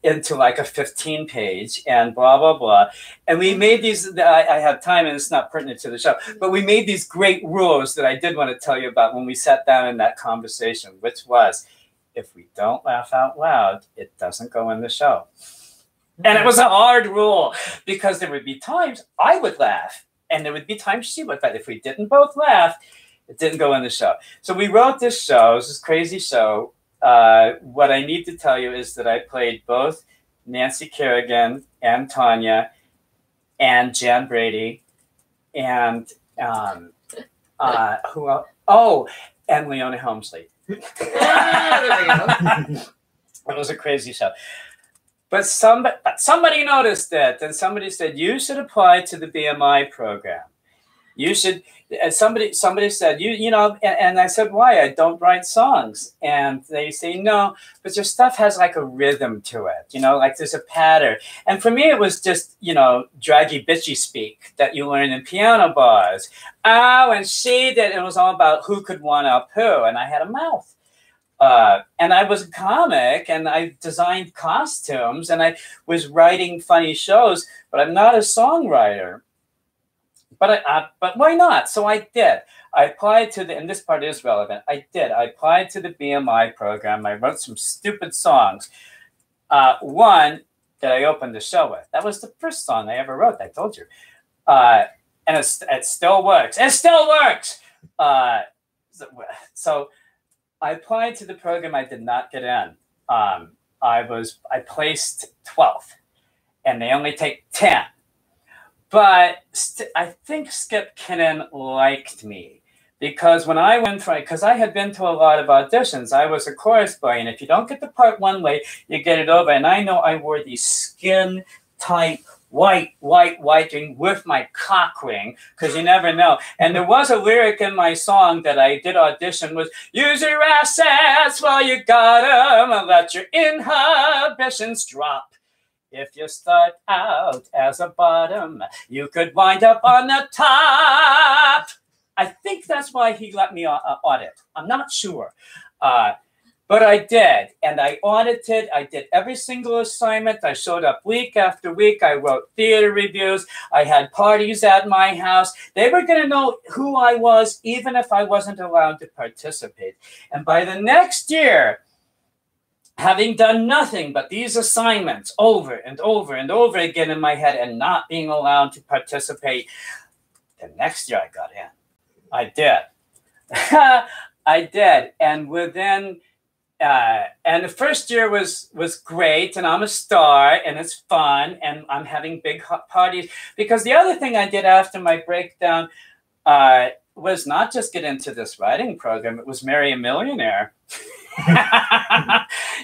into like a 15-page and blah, blah, blah. And we made these, I have time and it's not pertinent to the show, but we made these great rules that I did want to tell you about when we sat down in that conversation, which was, if we don't laugh out loud, it doesn't go in the show. And it was a hard rule because there would be times I would laugh and there would be times she would, but if we didn't both laugh, it didn't go in the show. So we wrote this show, this crazy show. What I need to tell you is that I played both Nancy Kerrigan and Tanya and Jan Brady and who else? Oh, and Leona Helmsley. It was a crazy show. But somebody noticed it, and somebody said, "You should apply to the BMI program. You should." And somebody said, you know, and I said, "Why? I don't write songs." And they say, "No, but your stuff has like a rhythm to it, you know, like there's a pattern." And for me, it was just, you know, draggy bitchy speak that you learn in piano bars. Oh, and she did. It was all about who could one up who, and I had a mouth. And I was a comic, and I designed costumes, and I was writing funny shows, but I'm not a songwriter. But why not? So I did. I applied to and this part is relevant. I applied to the BMI program. I wrote some stupid songs. One that I opened the show with. That was the first song I ever wrote, I told you. And it still works. It still works! So I applied to the program. I did not get in. I placed 12th, and they only take 10. But I think Skip Kinnon liked me because when I went for it, because I had been to a lot of auditions, I was a chorus boy, and if you don't get the part one way, you get it over. And I know I wore these skin tight white ring with my cock ring, because you never know. And there was a lyric in my song that I did audition was, "Use your assets while you got 'em and let your inhibitions drop. If you start out as a bottom, you could wind up on the top." I think that's why he let me audit. I'm not sure. But I did. And I audited. I did every single assignment. I showed up week after week. I wrote theater reviews. I had parties at my house. They were going to know who I was, even if I wasn't allowed to participate. And by the next year, having done nothing but these assignments over and over and over again in my head and not being allowed to participate, the next year I got in. I did. I did. And within, and the first year was great, and I'm a star, and it's fun, and I'm having big parties. Because the other thing I did after my breakdown was not just get into this writing program, it was marry a millionaire.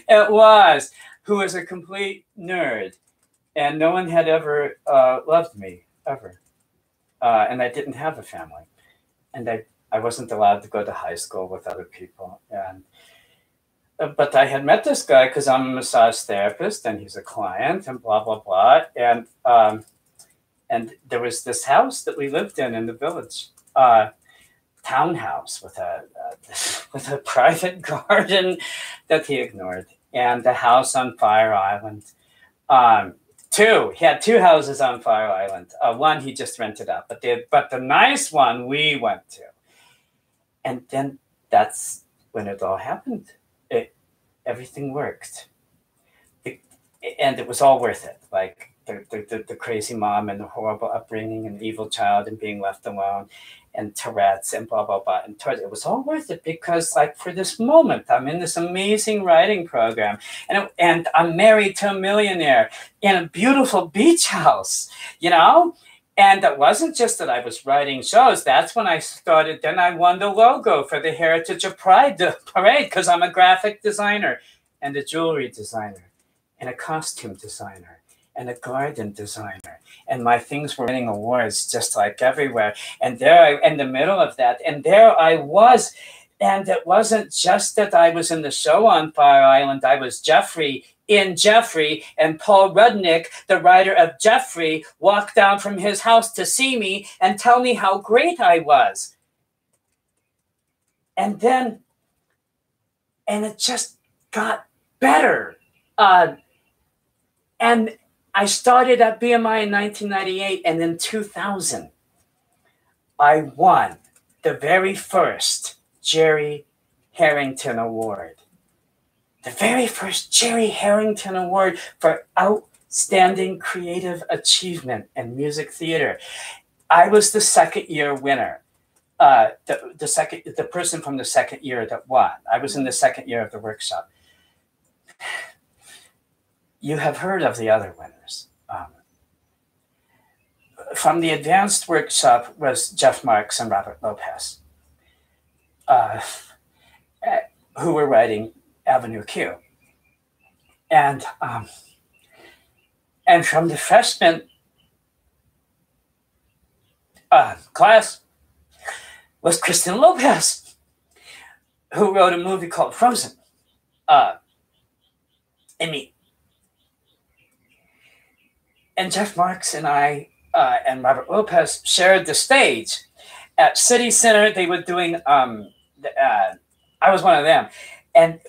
It was, who was a complete nerd, and no one had ever loved me, ever. And I didn't have a family, and I wasn't allowed to go to high school with other people. And but I had met this guy because I'm a massage therapist, and he's a client, and blah, blah, blah. And there was this house that we lived in the village. townhouse with a with a private garden that he ignored, and the house on Fire Island. He had 2 houses on Fire Island. One he just rented out, but the nice one we went to. And then that's when it all happened. Everything worked, and it was all worth it. Like the crazy mom and the horrible upbringing and evil child and being left alone, and Tourette's and blah blah blah. And it was all worth it because, like, for this moment, I'm in this amazing writing program, and I'm married to a millionaire in a beautiful beach house, you know. And it wasn't just that I was writing shows. That's when I started. Then I won the logo for the Heritage of Pride parade because I'm a graphic designer and a jewelry designer and a costume designer and a garden designer. And my things were winning awards just like everywhere. And there in the middle of that, and there I was. And it wasn't just that I was in the show on Fire Island. I was Jeffrey in Jeffrey, and Paul Rudnick, the writer of Jeffrey, walked down from his house to see me and tell me how great I was. And then, and it just got better. And I started at BMI in 1998, and in 2000, I won the very first Jerry Harrington Award. The very first Jerry Harrington Award for Outstanding Creative Achievement in Music Theater. I was the second-year winner. The person from the second year that won. I was in the second year of the workshop. You have heard of the other winners. From the advanced workshop was Jeff Marks and Robert Lopez, who were writing Avenue Q. And from the freshman class was Kristen Lopez, who wrote a movie called Frozen, and me. And Jeff Marks and I and Robert Lopez shared the stage at City Center. They were doing, I was one of them. And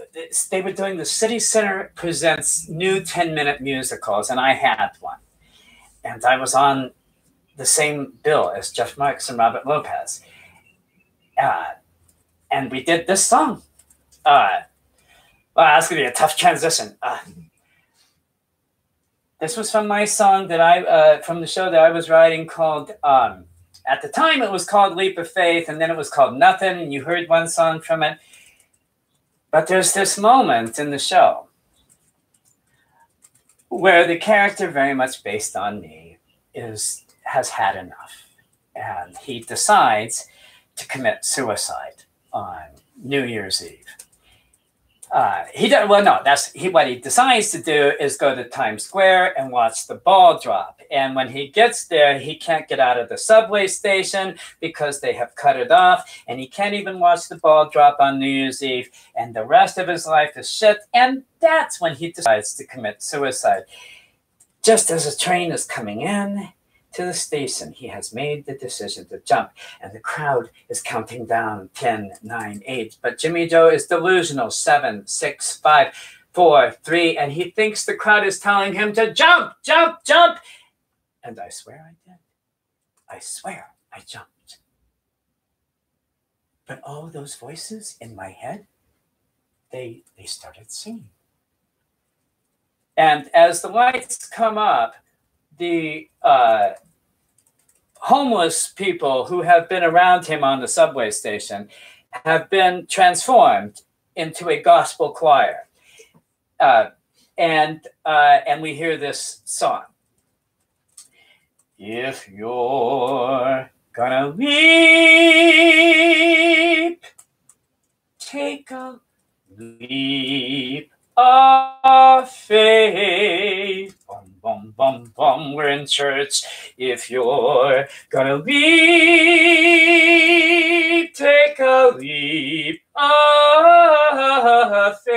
they were doing the City Center Presents new 10-minute musicals, and I had one. And I was on the same bill as Jeff Marks and Robert Lopez. And we did this song. Well, that's going to be a tough transition. This was from my song that from the show that I was writing called, at the time it was called Leap of Faith, and then it was called Nothing, and you heard one song from it. But there's this moment in the show where the character, very much based on me, has had enough. And he decides to commit suicide on New Year's Eve. What he decides to do is go to Times Square and watch the ball drop. And when he gets there, he can't get out of the subway station because they have cut it off. And he can't even watch the ball drop on New Year's Eve. And the rest of his life is shit. And that's when he decides to commit suicide. Just as a train is coming in to the station, he has made the decision to jump, and the crowd is counting down 10, 9, 8. But Jimmy Joe is delusional. 7, 6, 5, 4, 3, and he thinks the crowd is telling him to jump, jump, jump. And I swear I did. I swear I jumped. But all those voices in my head, they started singing. And as the lights come up, the homeless people who have been around him on the subway station have been transformed into a gospel choir. And we hear this song. If you're gonna leap, take a leap of faith. Bum, bum, bum, bum, we're in church. If you're gonna leap, take a leap of faith.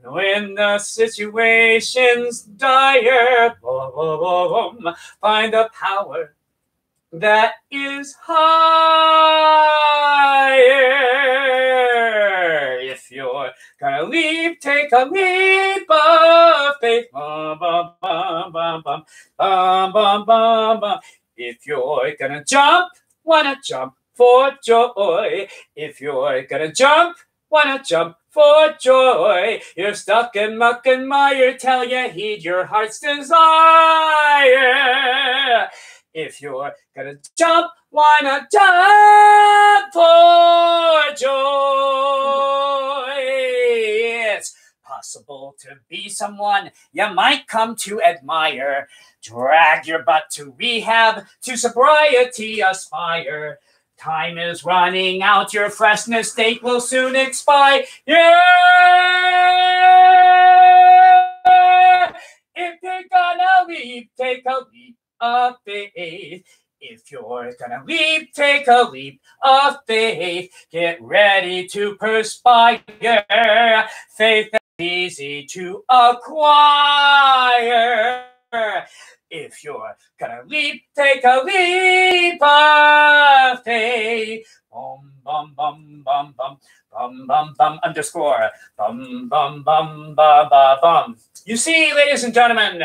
When the the situation's dire, find a power that is higher. If you're gonna leap, take a leap of faith. Bum, bum, bum, bum, bum, bum, bum, bum, bum. If you're gonna jump, wanna jump for joy. If you're gonna jump, wanna jump for joy. You're stuck in muck and mire, tell you heed your heart's desire. If you're gonna jump, why not jump for joy? It's possible to be someone you might come to admire. Drag your butt to rehab, to sobriety aspire. Time is running out, your freshness date will soon expire. If you're gonna leap, take a leap of faith. If you're gonna leap, take a leap of faith. Get ready to perspire. Faith is easy to acquire. If you're gonna leap, take a leap of faith. Bum, bum, bum, bum, bum, bum, bum, bum, underscore. Bum, bum, bum, ba, ba, bum. You see, ladies and gentlemen,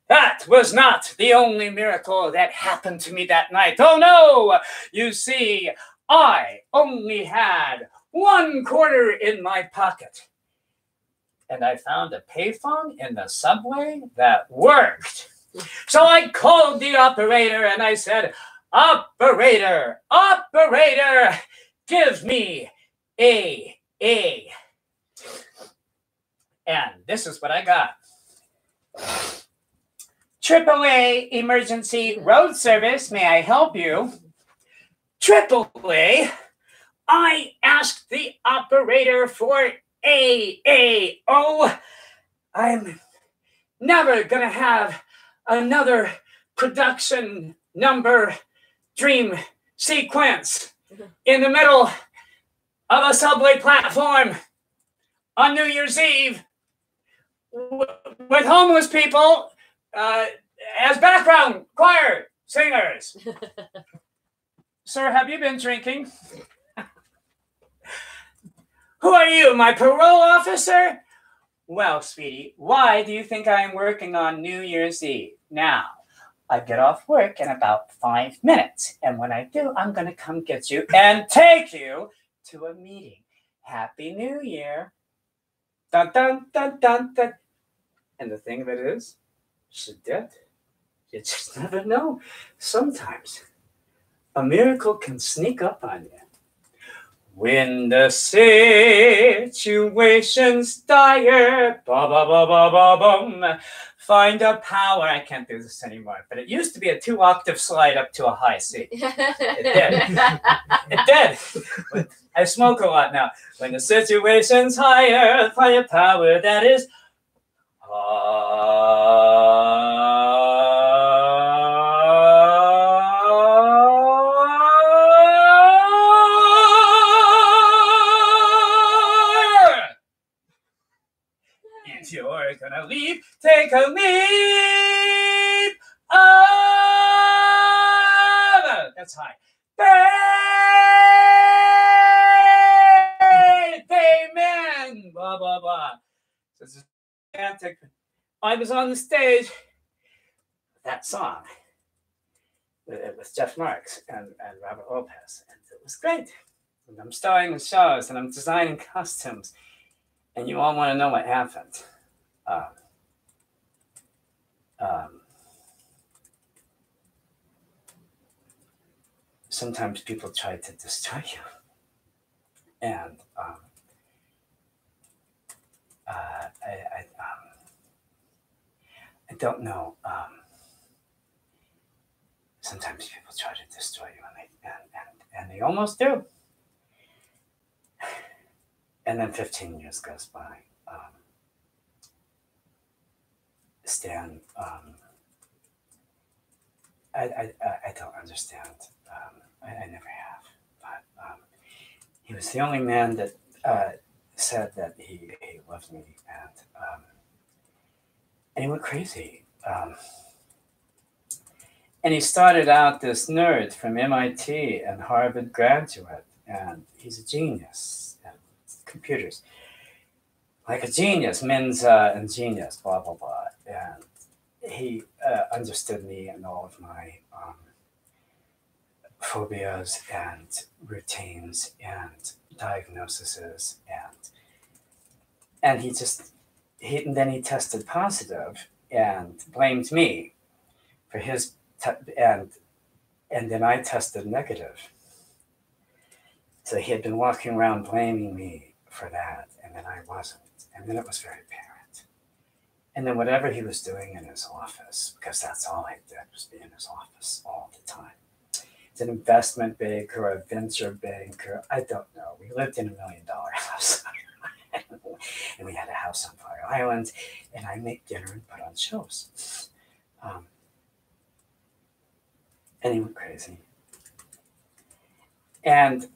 that was not the only miracle that happened to me that night. Oh no! You see, I only had 1 quarter in my pocket. And I found a payphone in the subway that worked. So I called the operator and I said, operator, give me a. And this is what I got. AAA Emergency Road Service, may I help you? AAA, I asked the operator for AAO. I'm never gonna have another production number dream sequence in the middle of a subway platform on New Year's Eve with homeless people as background choir singers. Sir, have you been drinking? Who are you, my parole officer? Well, sweetie, why do you think I am working on New Year's Eve? Now, I get off work in about 5 minutes, and when I do, I'm going to come get you and take you to a meeting. Happy New Year. Dun, dun, dun, dun, dun. And the thing of it is, she's dead. You just never know. Sometimes a miracle can sneak up on you. When the situation's dire, find a power. I can't do this anymore, but it used to be a 2-octave slide up to a high C. It did. It did. But I smoke a lot now. When the situation's higher, find a power that is if you're gonna leap, take a leap of, that's high. Faith, amen, blah, blah, blah. This is romantic. I was on the stage with that song with Jeff Marks and Robert Lopez, and it was great. And I'm starring in shows and I'm designing costumes, and you all want to know what happened. Sometimes people try to destroy you, and I don't know. Sometimes people try to destroy you, and they almost do. And then 15 years goes by. Stan, I don't understand. I never have. But he was the only man that said that he loved me, and And he went crazy. And he started out this nerd from MIT and Harvard graduate, and he's a genius at computers. Like a genius, Mensa and genius, blah, blah, blah. And he understood me and all of my phobias and routines and diagnoses. And then he tested positive and blamed me for his, and then I tested negative. So he had been walking around blaming me for that, and then I wasn't. And then it was very apparent. And then whatever he was doing in his office, because that's all I did was be in his office all the time. It's an investment bank or a venture bank, or I don't know. We lived in $1 million house. And we had a house on Fire Island, and I make dinner and put on shows. And he went crazy. And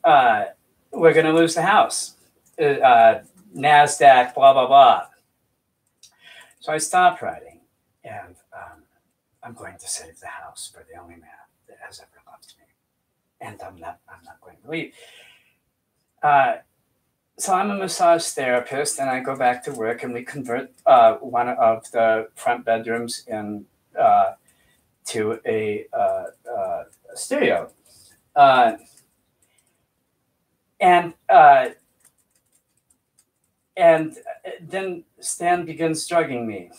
we're going to lose the house. NASDAQ, blah, blah, blah. So I stopped writing, and I'm going to save the house for the only man that has ever loved me. And I'm not going to leave. So I'm a massage therapist, and I go back to work, and we convert one of the front bedrooms in to a studio. And then Stan begins drugging me,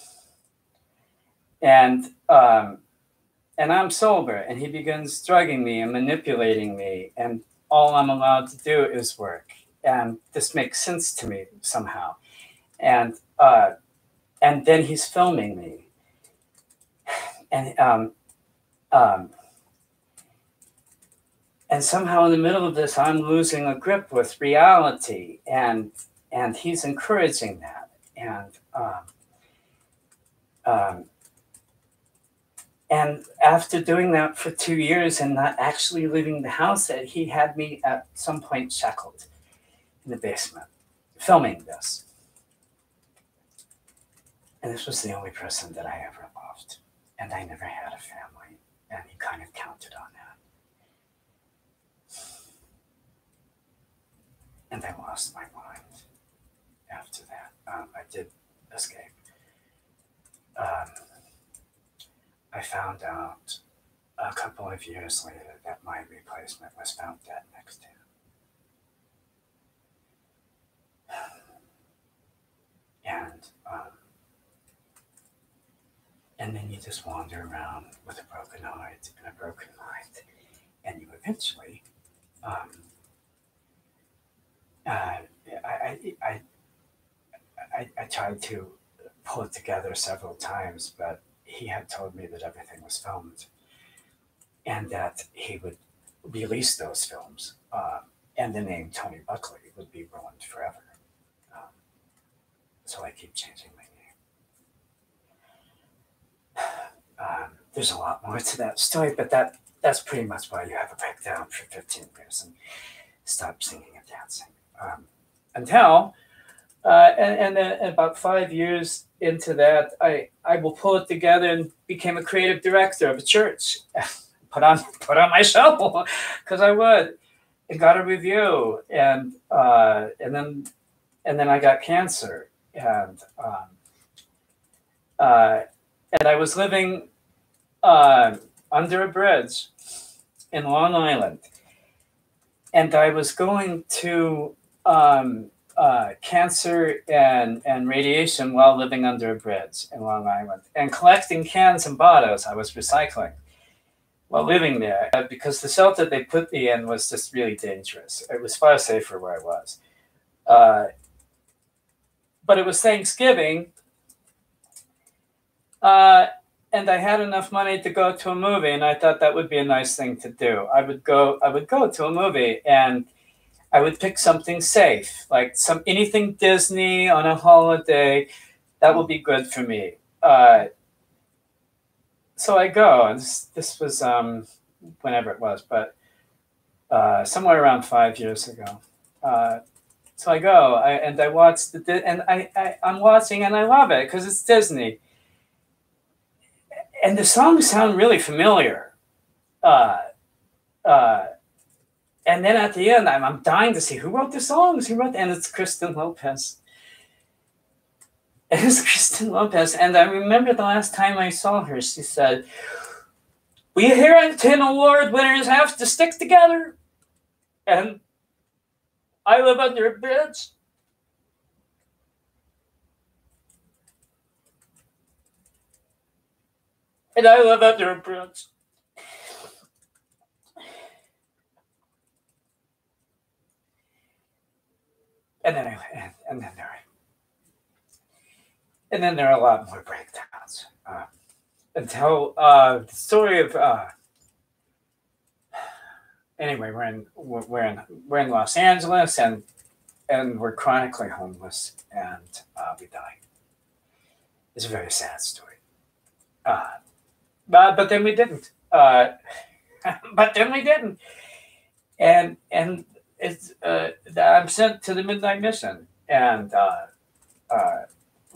and I'm sober, and he begins drugging me and manipulating me, and all I'm allowed to do is work, and this makes sense to me somehow, and then he's filming me, and somehow in the middle of this, I'm losing a grip with reality, and he's encouraging that. And after doing that for 2 years and not actually leaving the house, he had me at some point shackled in the basement, filming this. And this was the only person that I ever loved. And I never had a family. And he kind of counted on that. And I lost my mind after that. I did escape. I found out a couple of years later that my replacement was found dead next to him. And then you just wander around with a broken heart and a broken mind, and you eventually, I tried to pull it together several times, but he had told me that everything was filmed and that he would release those films, and the name Tony Buckley would be ruined forever. So I keep changing my name. There's a lot more to that story, but that's pretty much why you have a breakdown for 15 years and stop singing and dancing. Until, and then about 5 years into that, I will pull it together and became a creative director of a church. put on my show because I would, and got a review, and then I got cancer, and I was living under a bridge in Long Island, and I was going to cancer and radiation while living under a bridge in Long Island, and collecting cans and bottles. I was recycling while living there because the shelter they put me in was just really dangerous. It was far safer where I was. But it was Thanksgiving, and I had enough money to go to a movie, and I thought that would be a nice thing to do. I would go to a movie, and I would pick something safe, like anything Disney on a holiday. That would be good for me. So I go, and this was whenever it was, but somewhere around 5 years ago. So I go, and I watch I'm watching, and I love it because it's Disney. And the songs sound really familiar. And then at the end, I'm dying to see who wrote the songs. And it's Kristen Lopez. It was Kristen Lopez. And I remember the last time I saw her, she said, "We Harrington Award winners have to stick together. And I live under a bridge." And I live under a bridge. And then there are a lot more breakdowns. Until the story of anyway, we're in Los Angeles and we're chronically homeless and we die. It's a very sad story. But then we didn't. And it's I'm sent to the Midnight Mission, and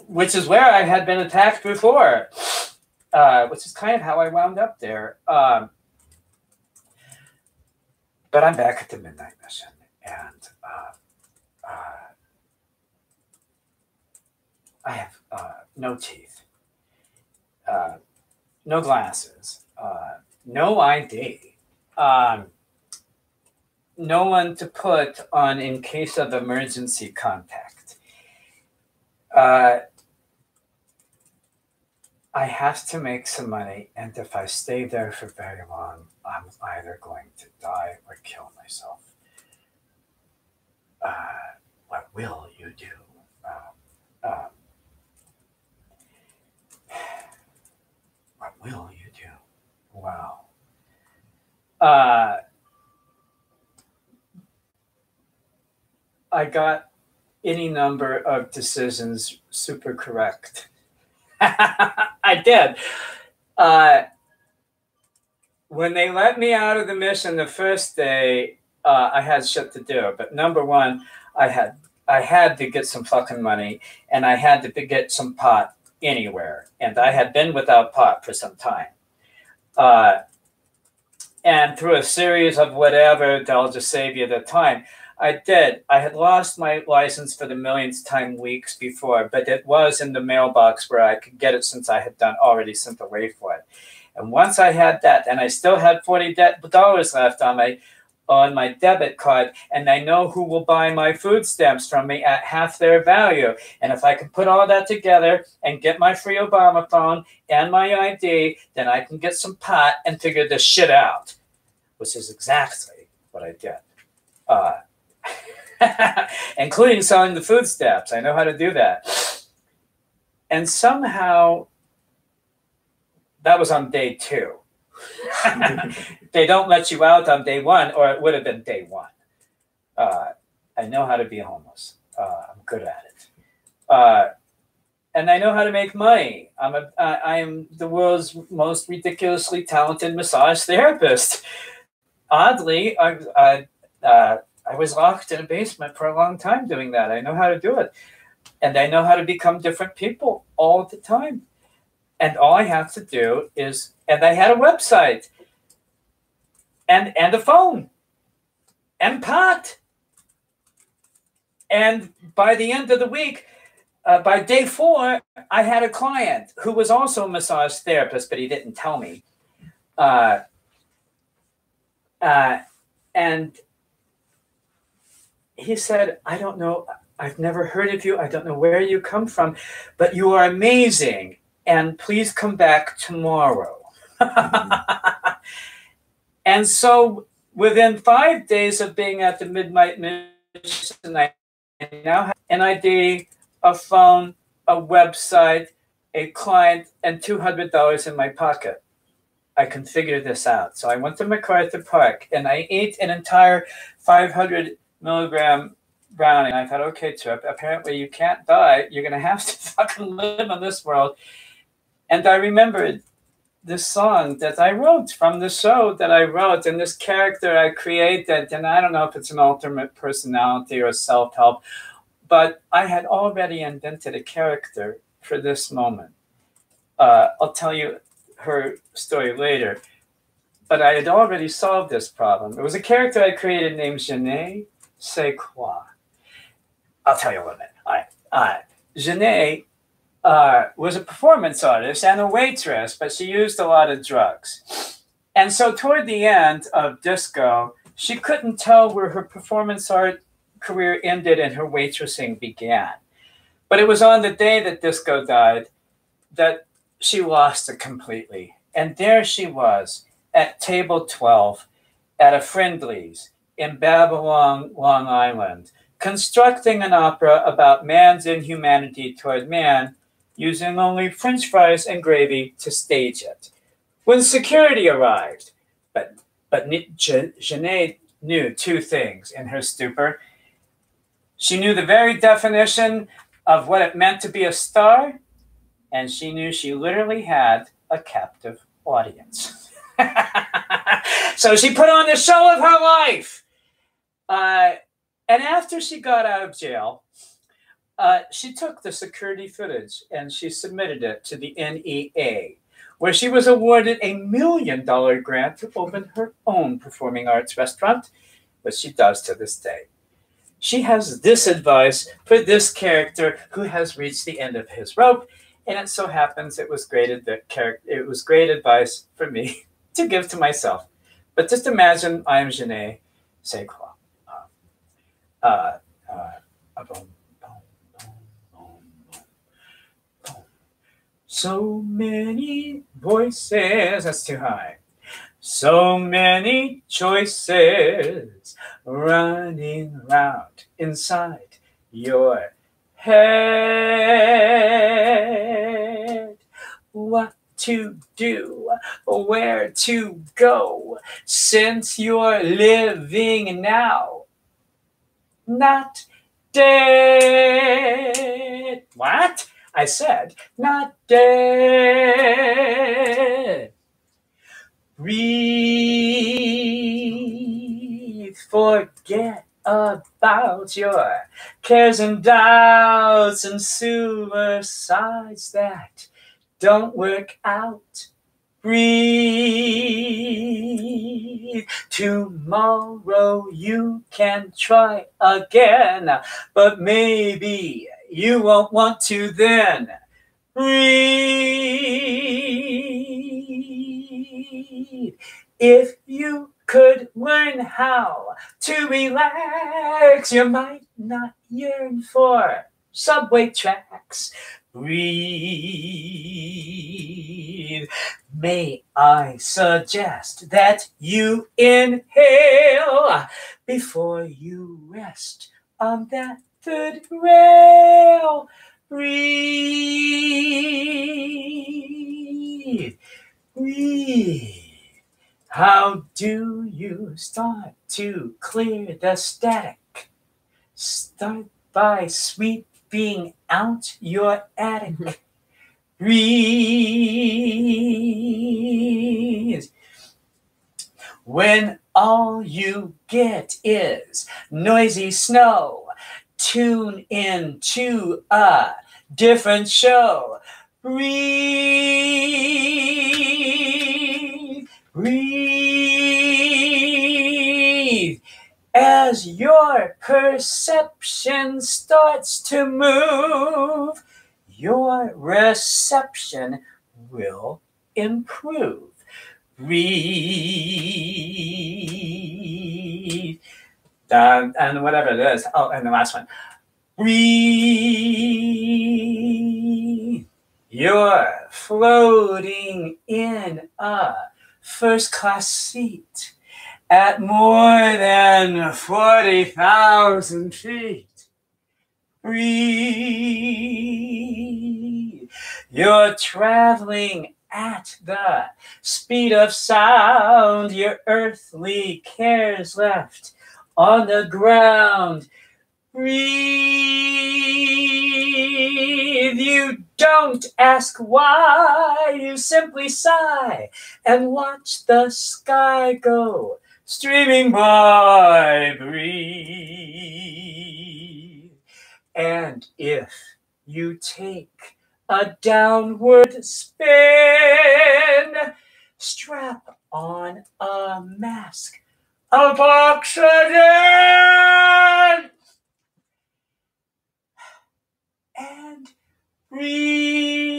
which is where I had been attacked before, which is kind of how I wound up there. But I'm back at the Midnight Mission, and I have no teeth, no glasses, no ID. No one to put on in case of emergency contact. I have to make some money, and if I stay there for very long, I'm either going to die or kill myself. What will you do? What will you do? Wow. I got any number of decisions super correct. I did. When they let me out of the mission the first day, I had shit to do. But number one, I had to get some fucking money, and I had to get some pot anywhere. And I had been without pot for some time. And through a series of whatever, they'll just save you the time. I did. I had lost my license for the millionth time weeks before, but it was in the mailbox where I could get it since I had already sent away for it. And once I had that, and I still had $40 left on my debit card, and I know who will buy my food stamps from me at half their value. And if I can put all that together and get my free Obama phone and my ID, then I can get some pot and figure this shit out, which is exactly what I did. Including selling the food stamps. I know how to do that. And somehow, that was on day 2. They don't let you out on day 1, or it would have been day 1. I know how to be homeless. I'm good at it. And I know how to make money. I am the world's most ridiculously talented massage therapist. Oddly, I was locked in a basement for a long time doing that. I know how to do it. And I know how to become different people all the time. And all I have to do is, and I had a website and a phone and pot. And by the end of the week, by day 4, I had a client who was also a massage therapist, but he didn't tell me. And he said, "I don't know, I've never heard of you. I don't know where you come from, but you are amazing. And please come back tomorrow." And so within 5 days of being at the Midnight Mission, I now have an ID, a phone, a website, a client, and $200 in my pocket. I can figure this out. So I went to MacArthur Park and I ate an entire 500 milligram brownie. And I thought, okay, Trip, apparently you can't die. You're going to have to fucking live in this world. And I remembered this song that I wrote from the show that I wrote, and this character I created. And I don't know if it's an alternate personality or self-help, but I had already invented a character for this moment. I'll tell you her story later. But I had already solved this problem. It was a character I created named Janae C'est Quoi. I'll tell you in a minute. All right. Janae was a performance artist and a waitress, but she used a lot of drugs. And so toward the end of Disco, she couldn't tell where her performance art career ended and her waitressing began. But it was on the day that Disco died that she lost it completely. And there she was at table 12 at a Friendly's in Babylon, Long Island, constructing an opera about man's inhumanity toward man, using only French fries and gravy to stage it. When security arrived, but Janae knew two things in her stupor. She knew the very definition of what it meant to be a star, and she knew she literally had a captive audience. So she put on the show of her life. And after she got out of jail, she took the security footage and she submitted it to the NEA, where she was awarded a $1 million grant to open her own performing arts restaurant, which she does to this day. She has this advice for this character who has reached the end of his rope, and it so happens it was great advice for me to give to myself. But just imagine I am Janae C'est Quoi. So many voices, that's too high. So many choices running round inside your head. What to do, where to go, since you're living now, not dead. What? I said, not dead. Breathe, forget about your cares and doubts and suicides that don't work out. Breathe. Tomorrow you can try again, but maybe you won't want to then. Breathe. If you could learn how to relax, you might not yearn for subway tracks. Breathe. May I suggest that you inhale before you rest on that third rail. Breathe. Breathe. How do you start to clear the static? Start by sweeping out your attic. Breathe. When all you get is noisy snow, tune into a different show. Breathe. Breathe. As your perception starts to move, your reception will improve. Breathe. And whatever it is. Oh, and the last one. Breathe. You're floating in a first-class seat at more than 40,000 feet. Breathe. You're traveling at the speed of sound. Your earthly cares left on the ground. Breathe. You don't ask why. You simply sigh and watch the sky go streaming by. Breathe. And if you take a downward spin. Strap on a mask of oxygen and breathe.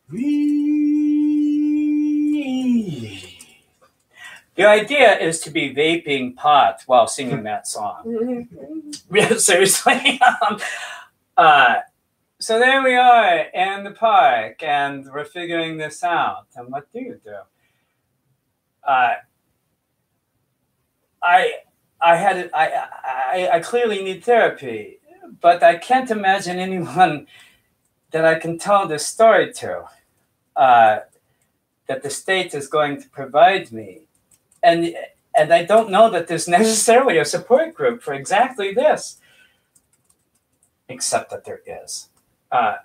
Breathe. The idea is to be vaping pot while singing that song. Real seriously. So there we are in the park, and we're figuring this out. And what do you do? I clearly need therapy, but I can't imagine anyone that I can tell this story to. That the state is going to provide me. And I don't know that there's necessarily a support group for exactly this, except that there is. But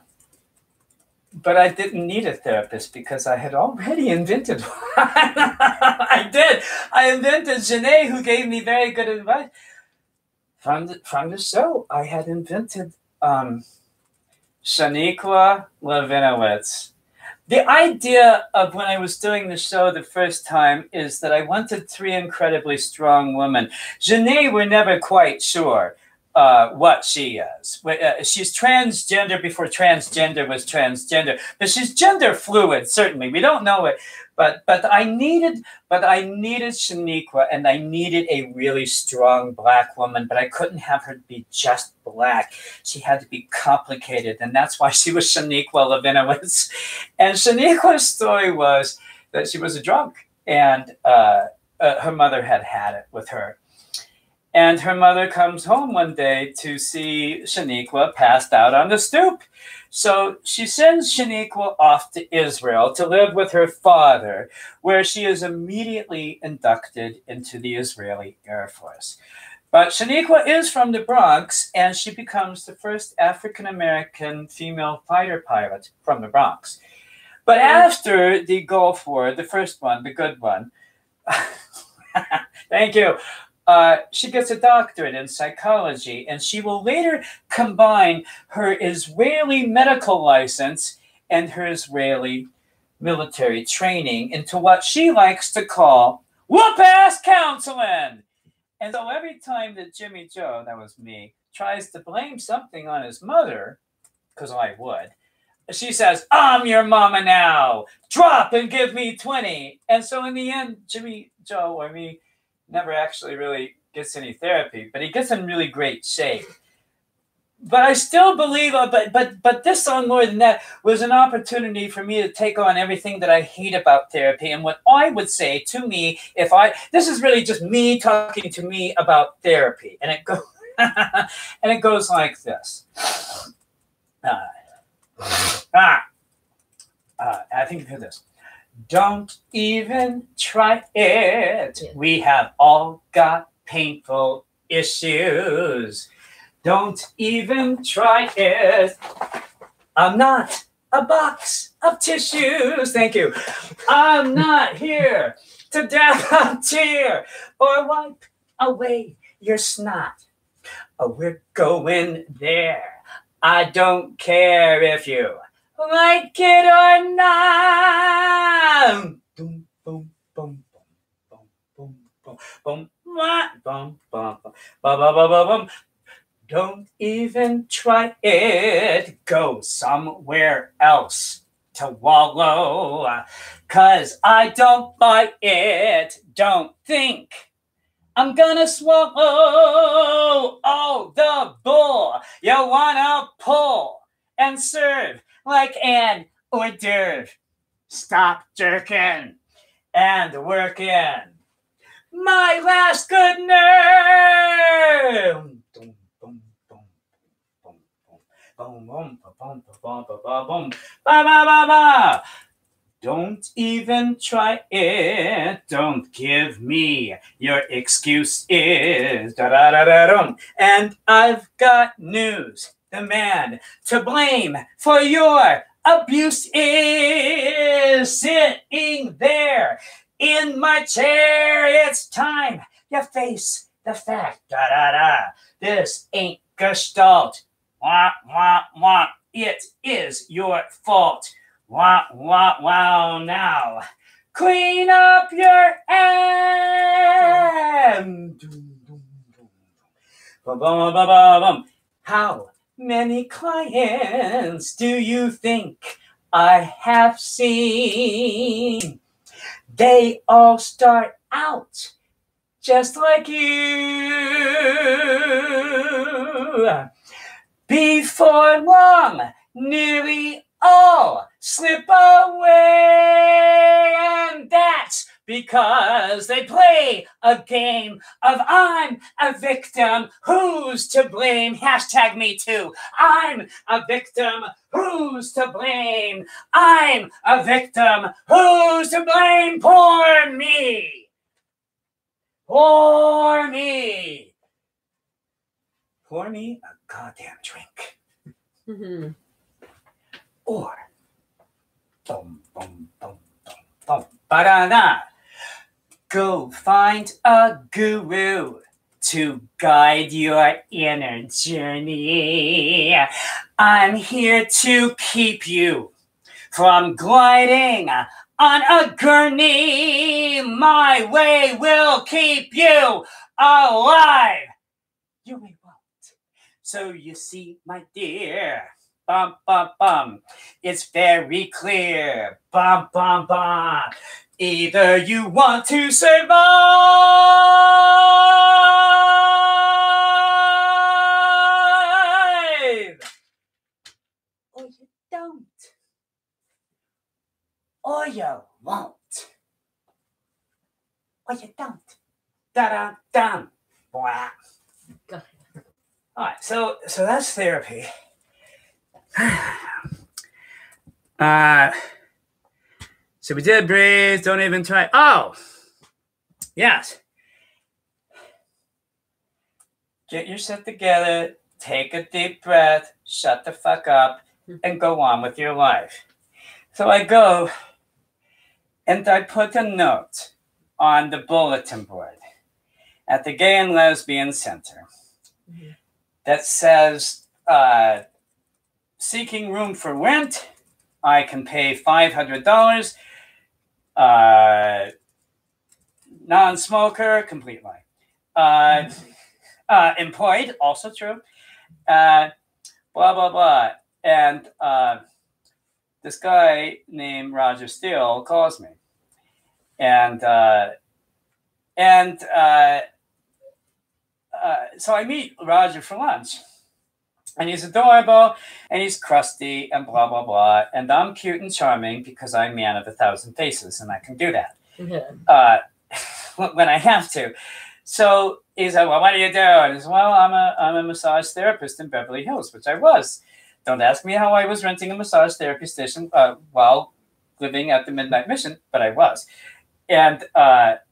I didn't need a therapist because I had already invented one. I did. I invented Janae, who gave me very good advice. From the show, I had invented Shaniqua Levinowitz. The idea of when I was doing the show the first time is that I wanted 3 incredibly strong women. Janae, we're never quite sure what she is. She's transgender before transgender was transgender, but she's gender fluid. Certainly, we don't know it. But I needed Shaniqua, and I needed a really strong black woman. But I couldn't have her be just black. She had to be complicated, and that's why she was Shaniqua Levinowitz. And Shaniqua's story was that she was a drunk, and her mother had it with her. And her mother comes home one day to see Shaniqua passed out on the stoop. So she sends Shaniqua off to Israel to live with her father, where she is immediately inducted into the Israeli Air Force. But Shaniqua is from the Bronx, and she becomes the first African-American female fighter pilot from the Bronx. But after the Gulf War, the first one, the good one, thank you, she gets a doctorate in psychology, and she will later combine her Israeli medical license and her Israeli military training into what she likes to call whoop-ass counseling. And so every time that Jimmy Joe, that was me, tries to blame something on his mother, because I would, she says, "I'm your mama now. Drop and give me 20. And so in the end, Jimmy Joe or me never actually really gets any therapy, but he gets in really great shape. But I still believe, but this song more than that was an opportunity for me to take on everything that I hate about therapy. And what I would say to me, this is really just me talking to me about therapy. And it goes, and it goes like this. I think you've heard this. Don't even try it. We have all got painful issues. Don't even try it. I'm not a box of tissues. Thank you. I'm not here to dab a tear or wipe away your snot. We're going there. I don't care if you like it or not. Boom, boom, boom, boom, boom, boom, boom, boom, boom, boom. Don't even try it. Go somewhere else to wallow. 'Cause I don't buy it. Don't think I'm gonna swallow all the bull you wanna pull and serve like an hors d'oeuvre. Stop jerking and working. My last good nerve. Don't even try it. Don't give me your excuses. And I've got news. The man to blame for your abuse is sitting there in my chair. It's time you face the fact. This ain't Gestalt. Wah, wah, wah. It is your fault. Wah, wah, wow. Now, clean up your act. How many clients do you think I have seen? They all start out just like you. Before long, nearly all slip away, and that's because they play a game of I'm a victim, who's to blame? Hashtag me too. I'm a victim, who's to blame? I'm a victim, who's to blame? Poor me. Pour me. Pour me a goddamn drink. Mm-hmm. Or boom, boom, boom, boom, boom, ba-da-da. Go find a guru to guide your inner journey. I'm here to keep you from gliding on a gurney. My way will keep you alive. You may won't. So you see, my dear, bum, bum, bum, it's very clear, bum, bum, bum. Either you want to survive, or you don't, or you won't, or you don't. Da-da-dum. Blah. All right, so that's therapy. So we did breathe. Don't even try. Oh, yes. Get your shit together. Take a deep breath. Shut the fuck up, and go on with your life. So I go, and I put a note on the bulletin board at the Gay and Lesbian Center that says, seeking room for rent. I can pay $500. Non-smoker, complete lie. Employed, also true. Blah, blah, blah. And this guy named Roger Steele calls me. So I meet Roger for lunch. And he's adorable, and he's crusty, and blah, blah, blah. And I'm cute and charming because I'm man of 1,000 faces, and I can do that when I have to. So he said, well, what do you do? And he said, well, I'm a massage therapist in Beverly Hills, which I was. Don't ask me how I was renting a massage therapy station while living at the Midnight Mission, but I was. And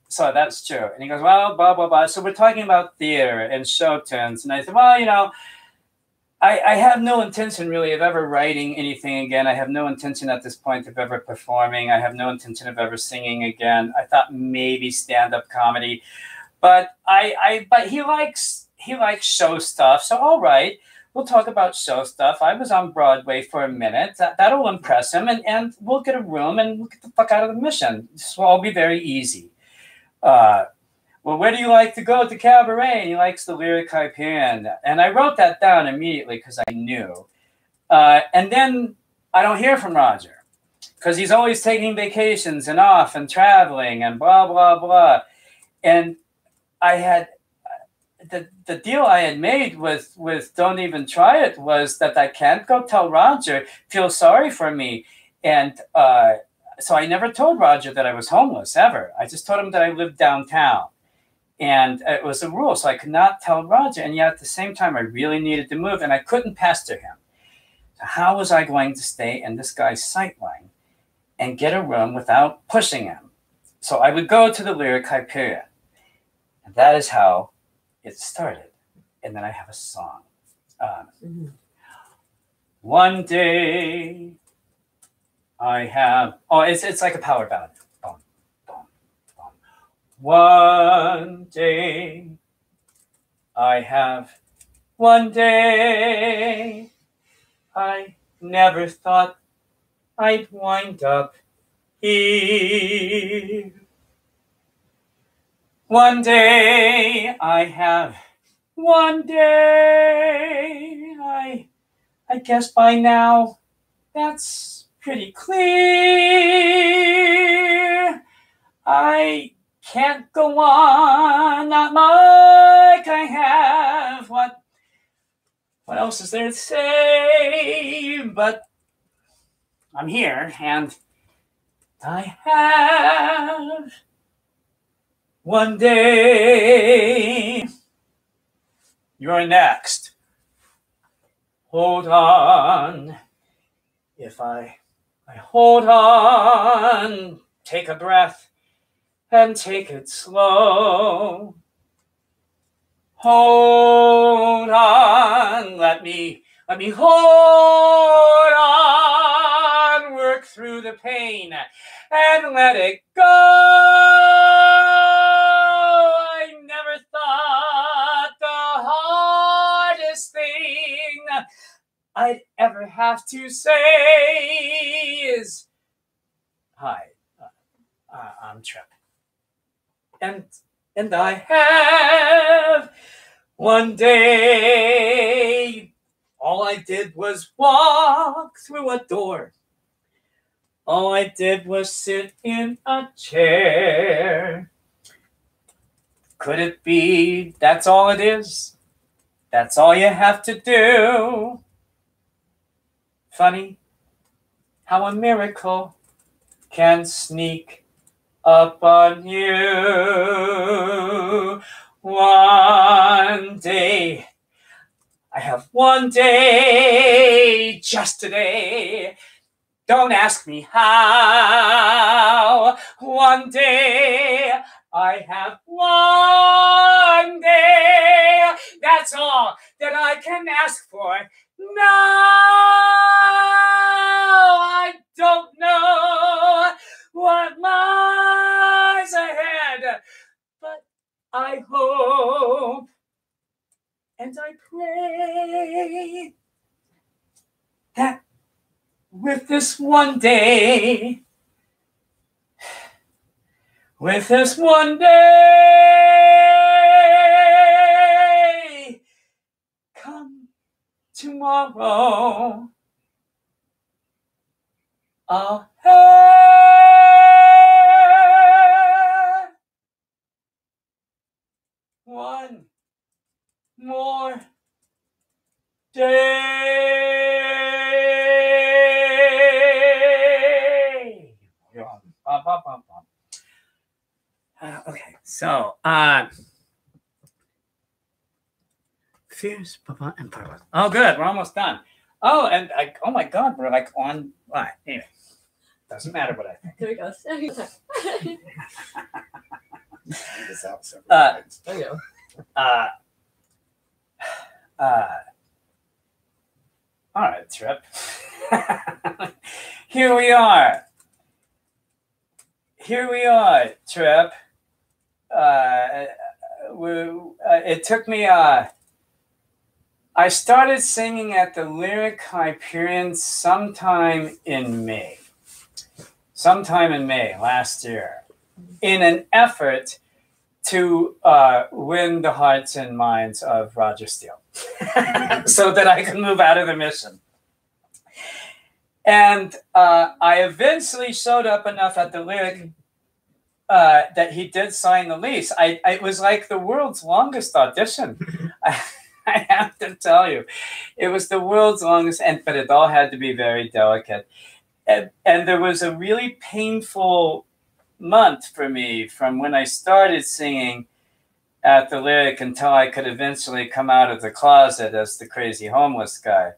so that's true. And he goes, well, blah, blah, blah. So we're talking about theater and show tunes. And I said, well, you know, I have no intention really of ever writing anything again. I have no intention at this point of ever performing. I have no intention of ever singing again. I thought maybe stand-up comedy, but but he likes show stuff. So all right, we'll talk about show stuff. I was on Broadway for a minute. That'll impress him, and we'll get a room and we'll get the fuck out of the Mission. This will all be very easy. Well, where do you like to go to cabaret? And he likes the Lyric Hyperion. And I wrote that down immediately because I knew. And then I don't hear from Roger because he's always taking vacations and off and traveling and blah, blah, blah. And I had the deal I had made with Don't Even Try It was that I can't go tell Roger, feel sorry for me. And so I never told Roger that I was homeless ever. I just told him that I lived downtown. And it was a rule, so I could not tell Roger. And yet at the same time, I really needed to move, and I couldn't pester him. So how was I going to stay in this guy's sightline and get a room without pushing him? So I would go to the Lyric Hyperion. And that is how it started. And then I have a song. One day I have... Oh, it's like a power ballad. One day I have One day, I never thought I'd wind up here. One day, one day, I guess by now, that's pretty clear. I can't go on, not like I have. What else is there to say? But I'm here, and I have. One day, you're next. Hold on. If I hold on, take a breath and take it slow. Hold on, let me hold on, work through the pain and let it go. I never thought the hardest thing I'd ever have to say is, hi, I'm Trip. And I have. One day, all I did was walk through a door. All I did was sit in a chair. Could it be that's all it is? That's all you have to do? Funny how a miracle can sneak up on you. One day, I have one day, just today. Don't ask me how. One day, I have one day. That's all that I can ask for. Now, I don't know what lies ahead, but I hope and I pray that with this one day, come tomorrow, I'll have one more day. Okay, so fierce Papa and Papa. Oh, good, we're almost done. Oh, and oh my God, we're like on. All right, anyway, doesn't matter what I think. There we go. This out several times. There you go. All right, Trip. Here we are, Trip. It took me. I started singing at the Lyric Hyperion sometime in May last year, in an effort to win the hearts and minds of Roger Steele so that I could move out of the mission. And I eventually showed up enough at the Lyric that he did sign the lease. It was like the world's longest audition. I have to tell you, it was the world's longest, but it all had to be very delicate. And there was a really painful month for me from when I started singing at the Lyric until I could eventually come out of the closet as the crazy homeless guy.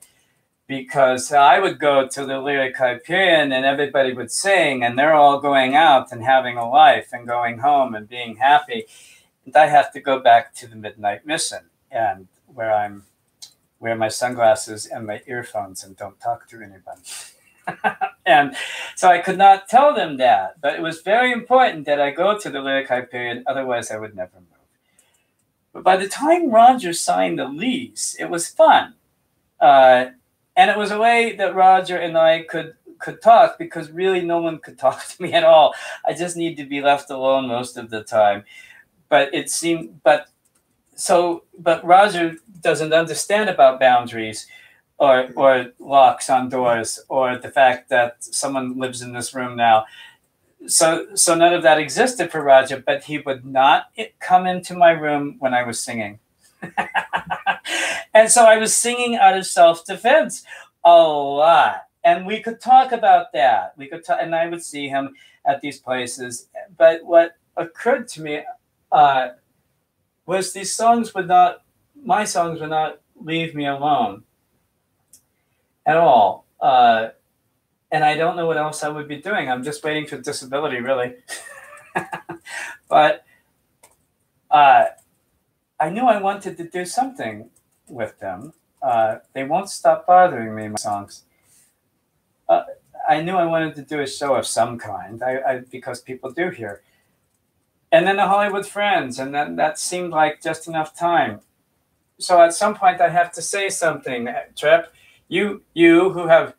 Because I would go to the Lyric Hyperion and everybody would sing and they're all going out and having a life and going home and being happy. And I have to go back to the Midnight Mission and where wear my sunglasses and my earphones and don't talk to anybody. And so I could not tell them that, but it was very important that I go to the Lyric Hyperion, otherwise I would never move. But by the time Roger signed the lease, it was fun. And it was a way that Roger and I could talk, because really no one could talk to me at all. I just need to be left alone most of the time. But it seemed, but Roger doesn't understand about boundaries or locks on doors or the fact that someone lives in this room now. So none of that existed for Roger, but he would not come into my room when I was singing. And so I was singing out of self-defense a lot. And we could talk about that. We could talk, and I would see him at these places. But what occurred to me was my songs would not leave me alone at all. And I don't know what else I would be doing. I'm just waiting for disability, really. But I knew I wanted to do something with them. They won't stop bothering me, my songs. I knew I wanted to do a show of some kind, because people do here. And then the Hollywood Friends, and then that seemed like just enough time. So at some point I have to say something. Trip, you who have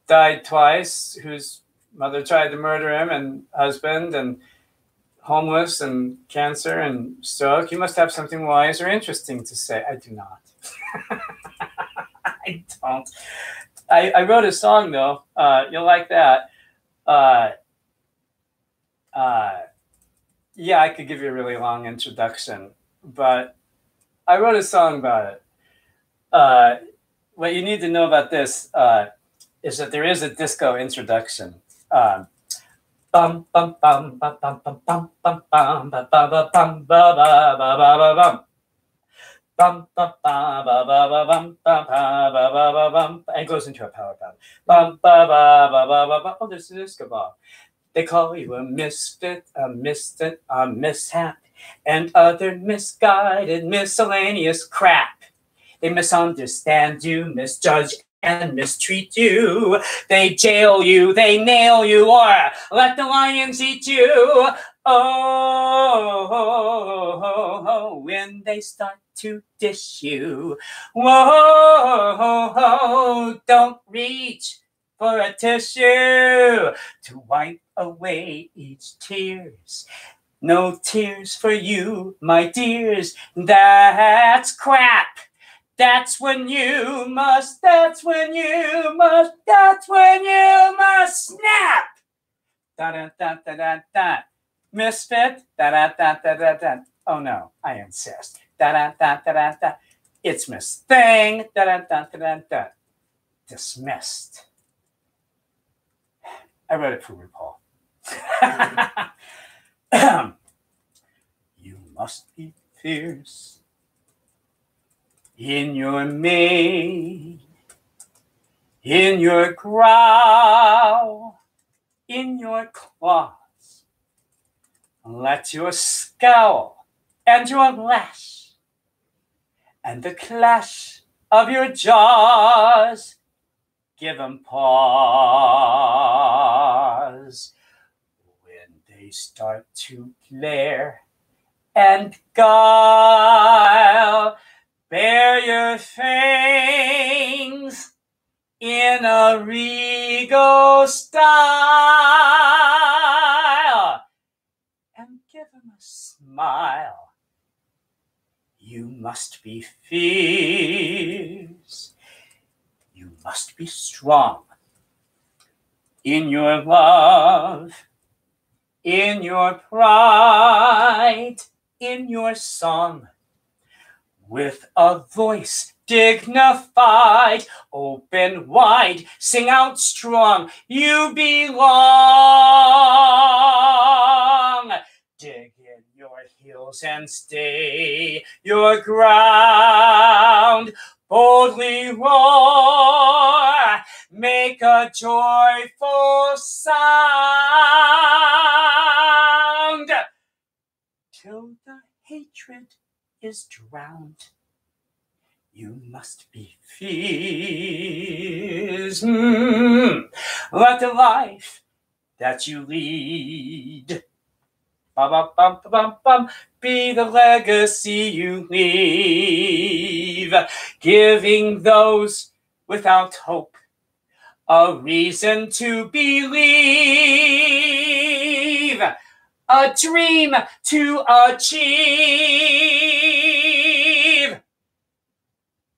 died twice, whose mother tried to murder him, and husband, and homeless, and cancer, and stroke, you must have something wise or interesting to say. I do not. I don't. I wrote a song, though. You'll like that. Yeah, I could give you a really long introduction, but I wrote a song about it. What you need to know about this is that there is a disco introduction. Bum bum bum bum bum bum bum bum bum bum bum bum bum bum. Bum bum bum bum bum bum bum bum, and goes into a power ballad. Bum ba ba ba ba ba ba. Oh, there's a disco ball. They call you a misfit, a misfit, a mishap, and other misguided, miscellaneous crap. They misunderstand you, misjudge and mistreat you. They jail you, they nail you, or let the lions eat you. Oh, when they start to dish you. Whoa, don't reach for a tissue to wipe away each tears. No tears for you, my dears. That's crap. That's when you must snap. Da-da-da-da-da-da. Misfit. Da-da-da-da-da-da. Oh no, I insist. Da-da-da-da-da-da. It's Miss Thing. Da-da-da-da-da-da. Dismissed. I wrote it for RuPaul. You must be fierce in your mane, in your growl, in your claws. Let your scowl and your lash and the clash of your jaws give them pause. When they start to glare and guile, bare your fangs in a regal style and give him a smile. You must be fierce. You must be strong in your love, in your pride, in your song. With a voice dignified, open wide, sing out strong, you belong. Dig in your heels and stay your ground. Boldly roar, make a joyful sound. Till the hatred is drowned. You must be fierce. Let the life that you lead Ba-ba-bum-ba-bum-bum. Be the legacy you leave, giving those without hope a reason to believe, a dream to achieve.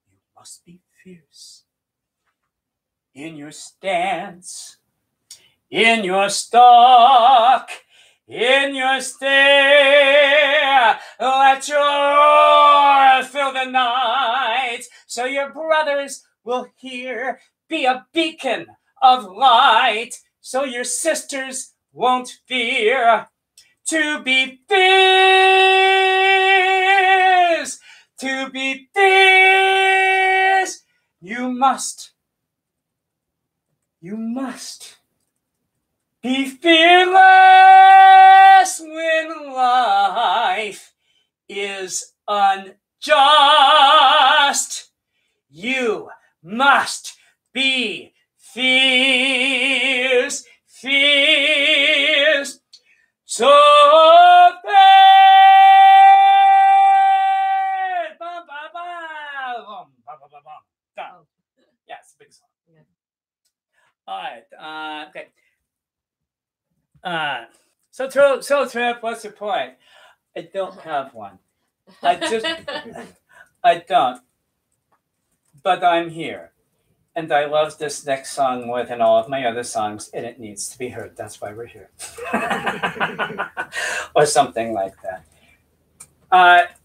You must be fierce in your stance, in your stalk, in your stare. Let your roar fill the night, so your brothers will hear. Be a beacon of light, so your sisters won't fear. To be fierce, to be fierce, you must be fearless when life is unjust. You must be fierce, fierce. So bad. Bum, bum, bum. Bum, bum, bum, bum. Done. Yeah, it's a big song. All right. Okay. So Trip, what's your point? I don't have one. I don't. But I'm here. And I love this next song more than all of my other songs, and it needs to be heard. That's why we're here. Or something like that.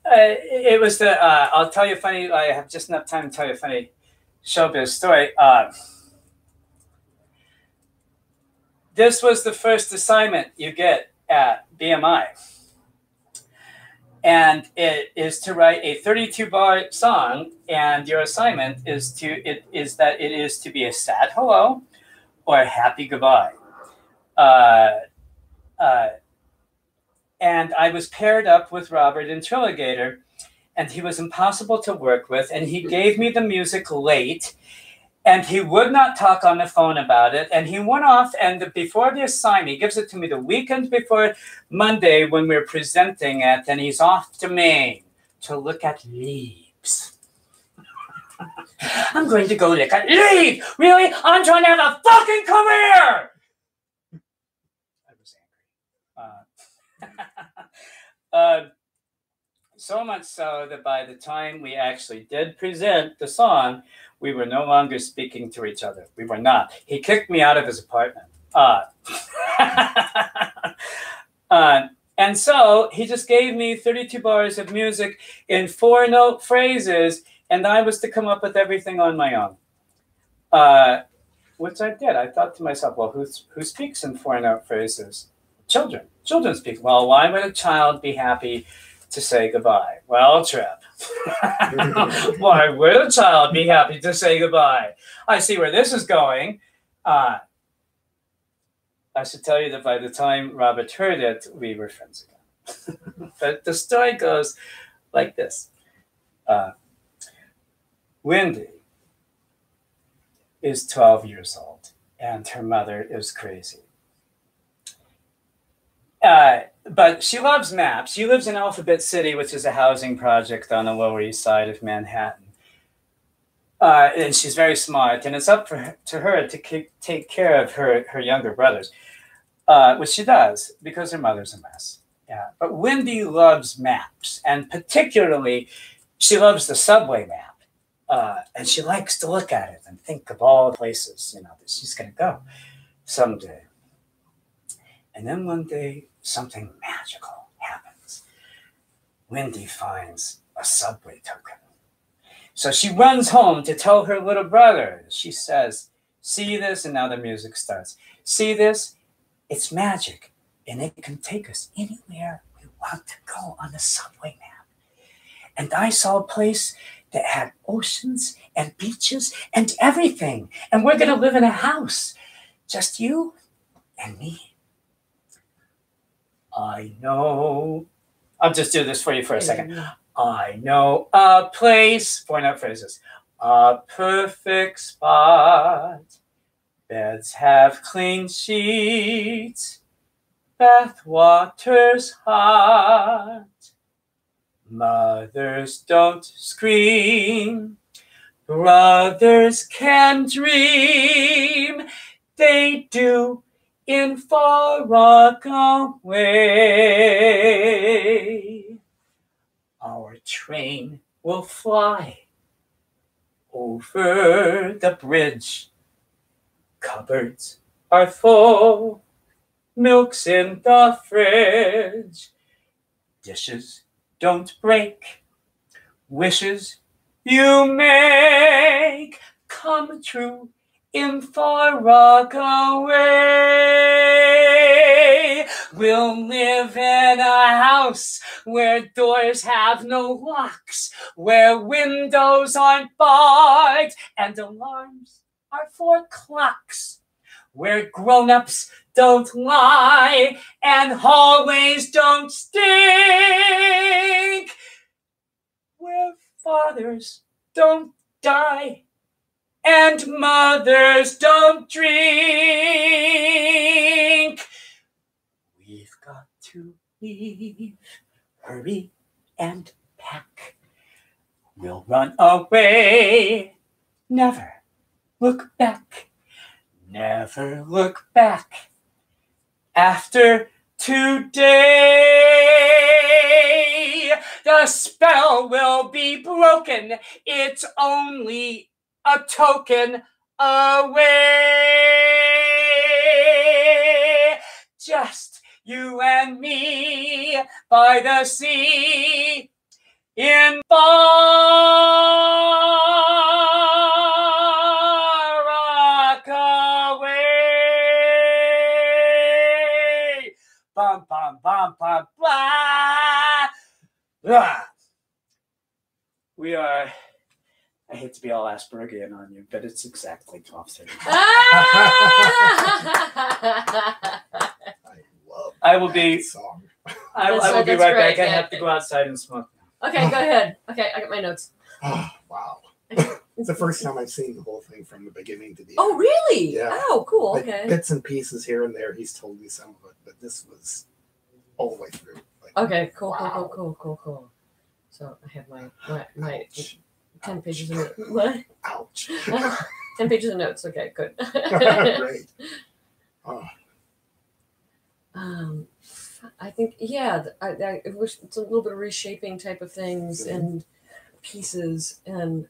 It was the, I'll tell you a funny, I have just enough time to tell you a funny showbiz story. This was the first assignment you get at BMI. And it is to write a 32-bar song, and your assignment is that it is to be a sad hello or a happy goodbye. And I was paired up with Robert in Trilligator, and he was impossible to work with, and he gave me the music late, and he would not talk on the phone about it. And he went off, and before the assignment, he gives it to me the weekend before Monday when we're presenting it, and he's off to Maine to look at leaves. I'm going to go look at leaves. Really? I'm trying to have a fucking career. I was angry. So much so that by the time we actually did present the song, we were no longer speaking to each other. We were not. He kicked me out of his apartment. And so he just gave me 32 bars of music in 4-note phrases, and I was to come up with everything on my own, which I did. I thought to myself, well, who speaks in 4-note phrases? Children. Children speak. Well, why would a child be happy to say goodbye? Well, Trip. Why would a child be happy to say goodbye? I see where this is going. I should tell you that by the time Robert heard it, we were friends again. But the story goes like this. Wendy is 12 years old, and her mother is crazy. But she loves maps. She lives in Alphabet City, which is a housing project on the Lower East Side of Manhattan. And she's very smart, and it's up to her to take care of her younger brothers, which she does because her mother's a mess. Yeah. But Wendy loves maps, and particularly she loves the subway map. And she likes to look at it and think of all the places, that she's going to go someday. And then one day, something magical happens. Wendy finds a subway token. So she runs home to tell her little brother. She says, see this? And now the music starts. See this? It's magic, and it can take us anywhere we want to go on the subway map. And I saw a place that had oceans and beaches and everything. And we're going to live in a house. Just you and me. I know. I'll just do this for you for a second. I know a place, 4-note phrases, a perfect spot. Beds have clean sheets. bathwater's hot. Mothers don't scream, brothers can dream. They do in far Rockaway. Our train will fly over the bridge. Cupboards are full, milk's in the fridge. Dishes don't break, wishes you make come true in far Rockaway. We'll live in a house where doors have no locks, where windows aren't barred, and alarms are for clocks, where grown-ups don't lie and hallways don't stink, where fathers don't die and mothers don't drink. We've got to leave, hurry and pack. We'll run away, never look back. Never look back. After today, the spell will be broken. It's only a token away. Just you and me by the sea in far Rockaway. Bum, bum, bum, bum, blah. Blah. We are, I hate to be all Aspergian on you, but it's exactly 12:30. I will be. I will be right back. I have to go outside and smoke. Okay, go ahead. Okay, I got my notes. Oh, wow. It's the first time I've seen the whole thing from the beginning to the end. Oh, really? Yeah. Oh, cool. Like, Okay. bits and pieces here and there. He's told me some of it, but this was all the way through. Like, Okay, cool, wow. cool. So I have my 10 pages of notes. What? Ouch. 10 pages of notes. Okay, good. Great. Oh. I think, yeah, I wish it's a little bit of reshaping type of things and pieces, and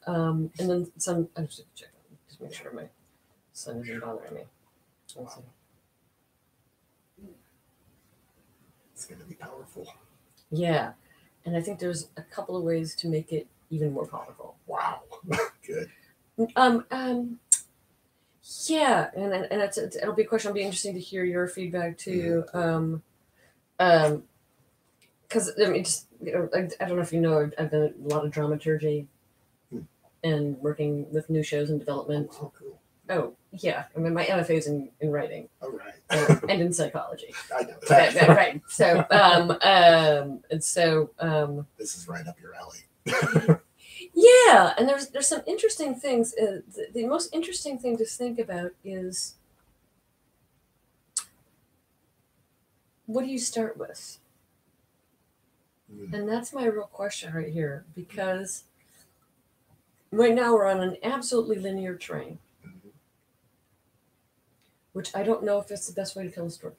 then some. I just check, just make sure my son isn't bothering me. Let's see. It's going to be powerful. Yeah, and I think there's a couple of ways to make it even more powerful. Wow. Good. Yeah, and it'll be a question. It'll be interesting to hear your feedback too. Because I mean, just I don't know if you know, I've done a lot of dramaturgy and working with new shows and development. Oh, cool. Oh yeah, I mean my MFA is in writing. All right. And in psychology. I know that. Right. So and so this is right up your alley. yeah, and there's some interesting things. The most interesting thing to think about is, what do you start with? And that's my real question right here, because right now we're on an absolutely linear train, which I don't know if it's the best way to tell a story.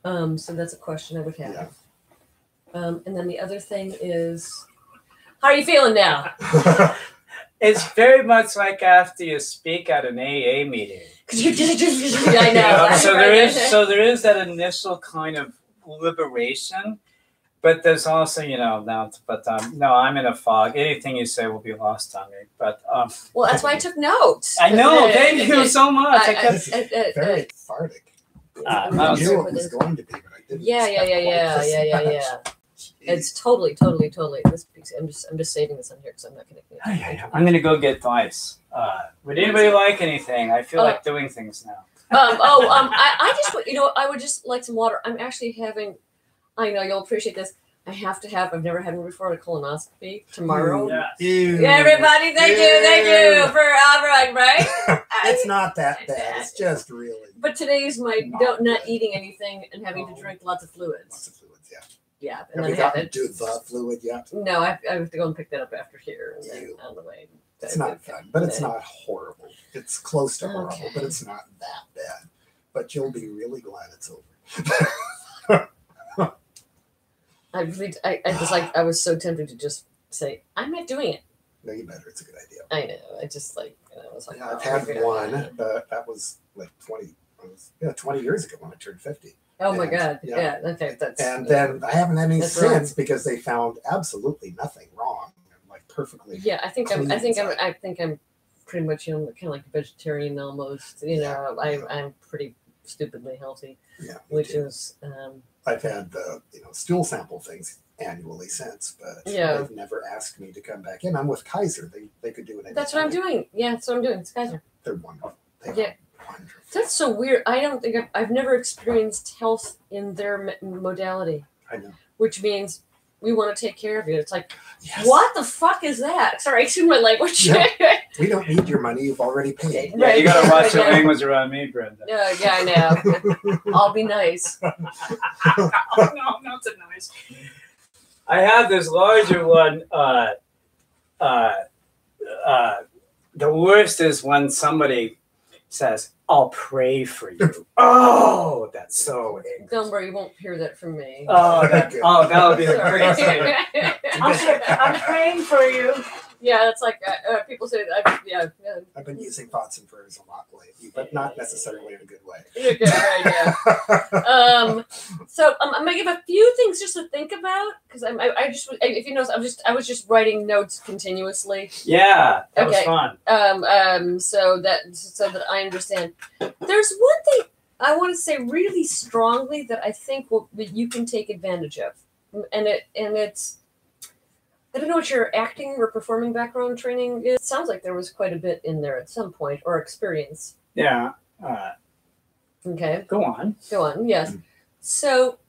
So that's a question I would have. Yeah. And then the other thing is, how are you feeling now? It's very much like after you speak at an AA meeting. I know. So there is that initial kind of liberation, but there's also, no, I'm in a fog. Anything you say will be lost on me. But well, that's why I took notes. I know. Thank you so much. Very cathartic. I knew it was going to be, but I didn't. Yeah. It's totally. This piece, I'm just saving this on here because I'm not going to. I'm going to go get ice. Would anybody like anything? I feel like doing things now. I just, I would just like some water. I'm actually having, I know you'll appreciate this. I have to have. I've never had one before. A colonoscopy tomorrow. Ew. Yeah, everybody, thank you for offering, right? It's not that bad. It's just really. But today is my not eating anything and having to drink lots of fluids. Lots of fluids, yeah. Yeah, and Have you then have gotten it. to the fluid yet? No, I have to go and pick that up after here and then on the way. It's not fun, but it's not horrible. It's close to horrible, but it's not that bad. But you'll be really glad it's over. I was so tempted to just say, I'm not doing it. No, you better. It's a good idea. I know. I just I was like, I've had one, but that was like 20 years ago when I turned 50. Oh my God. Yeah. Okay. And then I haven't had any that's since wrong. because they found absolutely nothing wrong. I'm like perfectly. Yeah, I think clean inside. I'm pretty much kind of like a vegetarian almost. I'm pretty stupidly healthy. Yeah, which is I've had stool sample things annually since, but they've never asked me to come back in. I'm with Kaiser. They could do it. That's what I'm doing. Yeah, that's what I'm doing. It's Kaiser. They're wonderful. Yeah. That's so weird. I don't think I've never experienced health in their modality. I know. Which means we want to take care of you. It's like, what the fuck is that? Sorry, excuse my language. Yeah. We don't need your money. You've already paid. Yeah, you gotta watch your language around me, Brenda. Yeah, I know. I'll be nice. Oh, no, not so nice. I have this larger one. The worst is when somebody says, I'll pray for you. Oh, that's so angry. Don't worry, you won't hear that from me. That would be the Sorry. greatest thing. I'm praying for you. Yeah, it's like people say that. I've been using thoughts and prayers a lot lately, but not necessarily in a good way. Okay, right, yeah. So I'm gonna give a few things just to think about because I just if you notice I was just writing notes continuously. Yeah, that was fun. So that I understand. There's one thing I want to say really strongly that I think that you can take advantage of, and it's. I don't know what your acting or performing background training is. It sounds like there was quite a bit in there at some point or experience. Yeah. Okay. Go on. Yes. So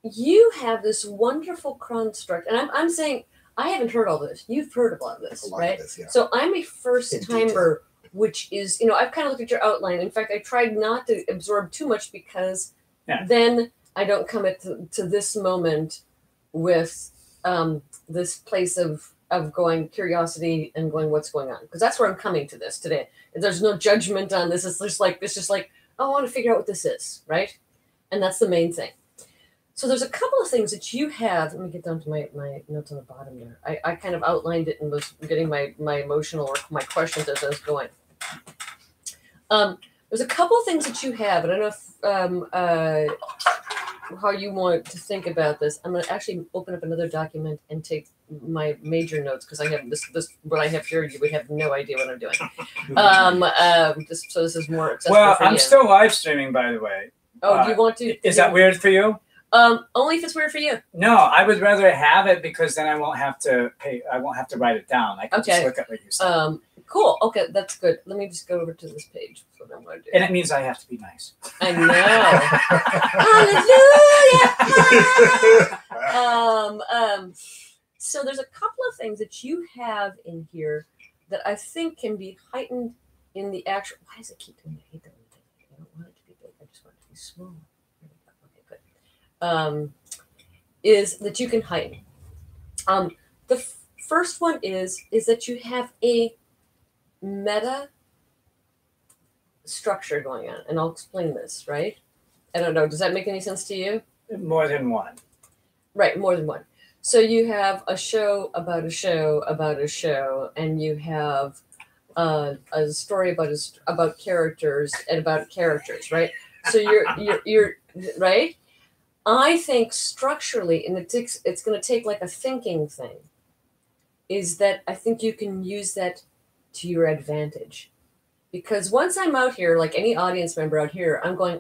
you have this wonderful construct, and I'm saying I haven't heard all this. You've heard a lot of this, right? Of this, yeah. So I'm a first timer, which is I've kind of looked at your outline. In fact, I tried not to absorb too much because then I don't come to this moment with this place of going curiosity and going what's going on, because that's where I'm coming to this today. There's no judgment on this. It's just like I want to figure out what this is, right? And that's the main thing. So there's a couple of things that you have. Let me get down to my notes on the bottom there. I kind of outlined it and was getting my emotional or my questions as I was going. There's a couple of things that you have. I don't know if how you want to think about this. I'm going to actually open up another document and take my major notes because I have this what I have here. You would have no idea what I'm doing. Just so this is more accessible. Well, for I'm you. still live streaming, by the way. Oh, do you want to? Is that weird for you? Only if it's weird for you. No, I would rather have it because then I won't have to pay. I won't have to write it down. I can just look at what you said. Cool. Okay, that's good. Let me just go over to this page. That's what I'm going to do. And it means I have to be nice. I know. Hallelujah. So there's a couple of things that you have in here that I think can be heightened in the actual. Why does it keep doing that? I hate that. I don't want it to be big. I just want it to be small. Okay, good. Is that you can heighten. The first one is that you have a meta structure going on, and I'll explain this, right? I don't know. Does that make any sense to you? More than one. Right, more than one. So you have a show about a show about a show, and you have a story about characters and about characters, right? So you're right. I think structurally, and it's going to take like a thinking thing. Is that I think you can use that to your advantage, because once I'm out here, like any audience member out here, I'm going.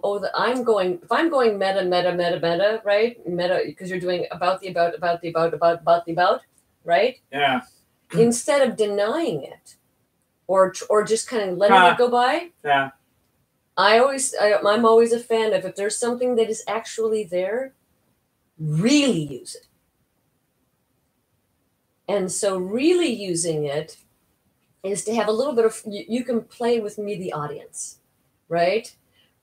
If I'm going meta, right? Meta, because you're doing about the about, right? Yeah. Instead of denying it, or just kind of letting it go by. Yeah. I'm always a fan of if there's something that is actually there, really use it. And so really using it is to have a little bit of, you can play with me, the audience, right?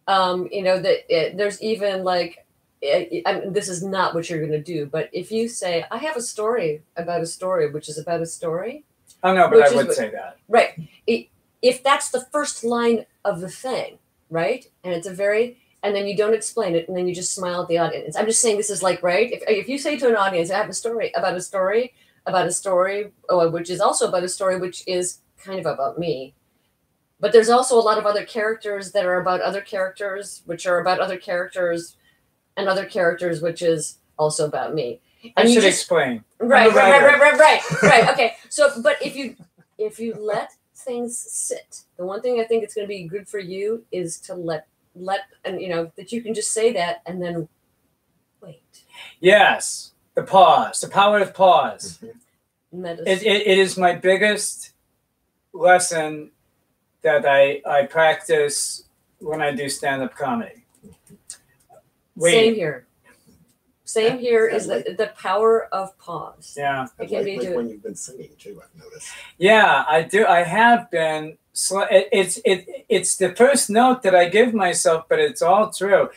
You know, there's even like, this is not what you're going to do, but if you say, I have a story about a story, which is about a story. Oh, no, but I would say that. Right. If that's the first line of the thing, right? And it's and then you don't explain it, and then you just smile at the audience. I'm just saying this is like, right? If you say to an audience, I have a story about a story, which is also about a story, which is kind of about me. But there's also a lot of other characters that are about other characters, which are about other characters, and other characters, which is also about me. And I should explain. Right. Okay. So, but if you let things sit, the one thing I think it's going to be good for you is to let, and you know, that you can just say that and then wait. Yes. The pause, the power of pause. Medicine. It is my biggest lesson that I practice when I do stand-up comedy. Wait. Same here is the power of pause. Yeah. It can be when you've been singing too, I've noticed. Yeah, I do. I have been. It's the first note that I give myself, but it's all true.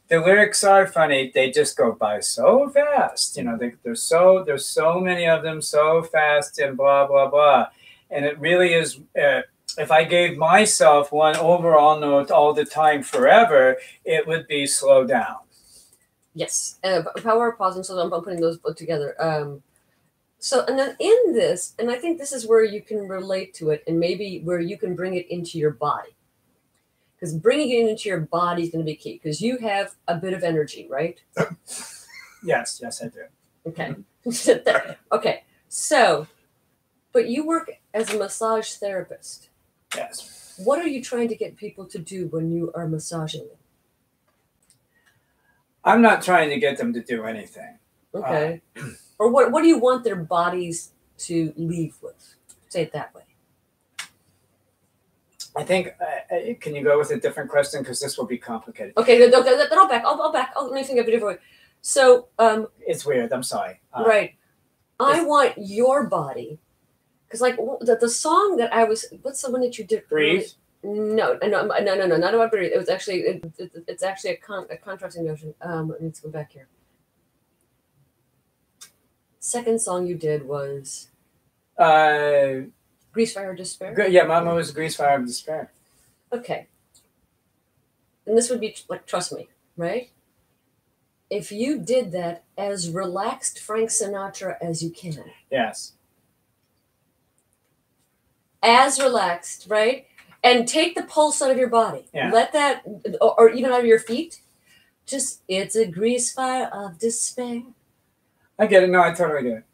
The lyrics are funny. They just go by so fast. You know, there's so many of them so fast and blah, blah, blah. And it really is, if I gave myself one overall note all the time forever, it would be slow down. Yes. Power of pause. And so I'm putting those both together. So, and then in this, and I think this is where you can relate to it and maybe where you can bring it into your body. Because bringing it into your body is going to be key. Because you have a bit of energy, right? Yes, I do. Okay. Okay. So, but you work as a massage therapist. Yes. What are you trying to get people to do when you are massaging them? I'm not trying to get them to do anything. Okay. Or what do you want their bodies to leave with? Say it that way. I think, can you go with a different question? Because this will be complicated. Okay, then I'll back. Let me think of a different way. So, it's weird. I'm sorry. Right. I want your body, because like the song that I was, what's the one that you did? Breathe. No, not about breathe. It was actually, it's actually a contrasting notion. Let me go back here. Second song you did was Grease Fire of Despair? Yeah, Mama was Grease Fire of Despair. Okay. And this would be like, trust me, right? If you did that as relaxed Frank Sinatra as you can. Yes. As relaxed, right? And take the pulse out of your body. Yeah. Let that, or even out of your feet. Just, it's a grease fire of despair. I get it. No, I totally get it.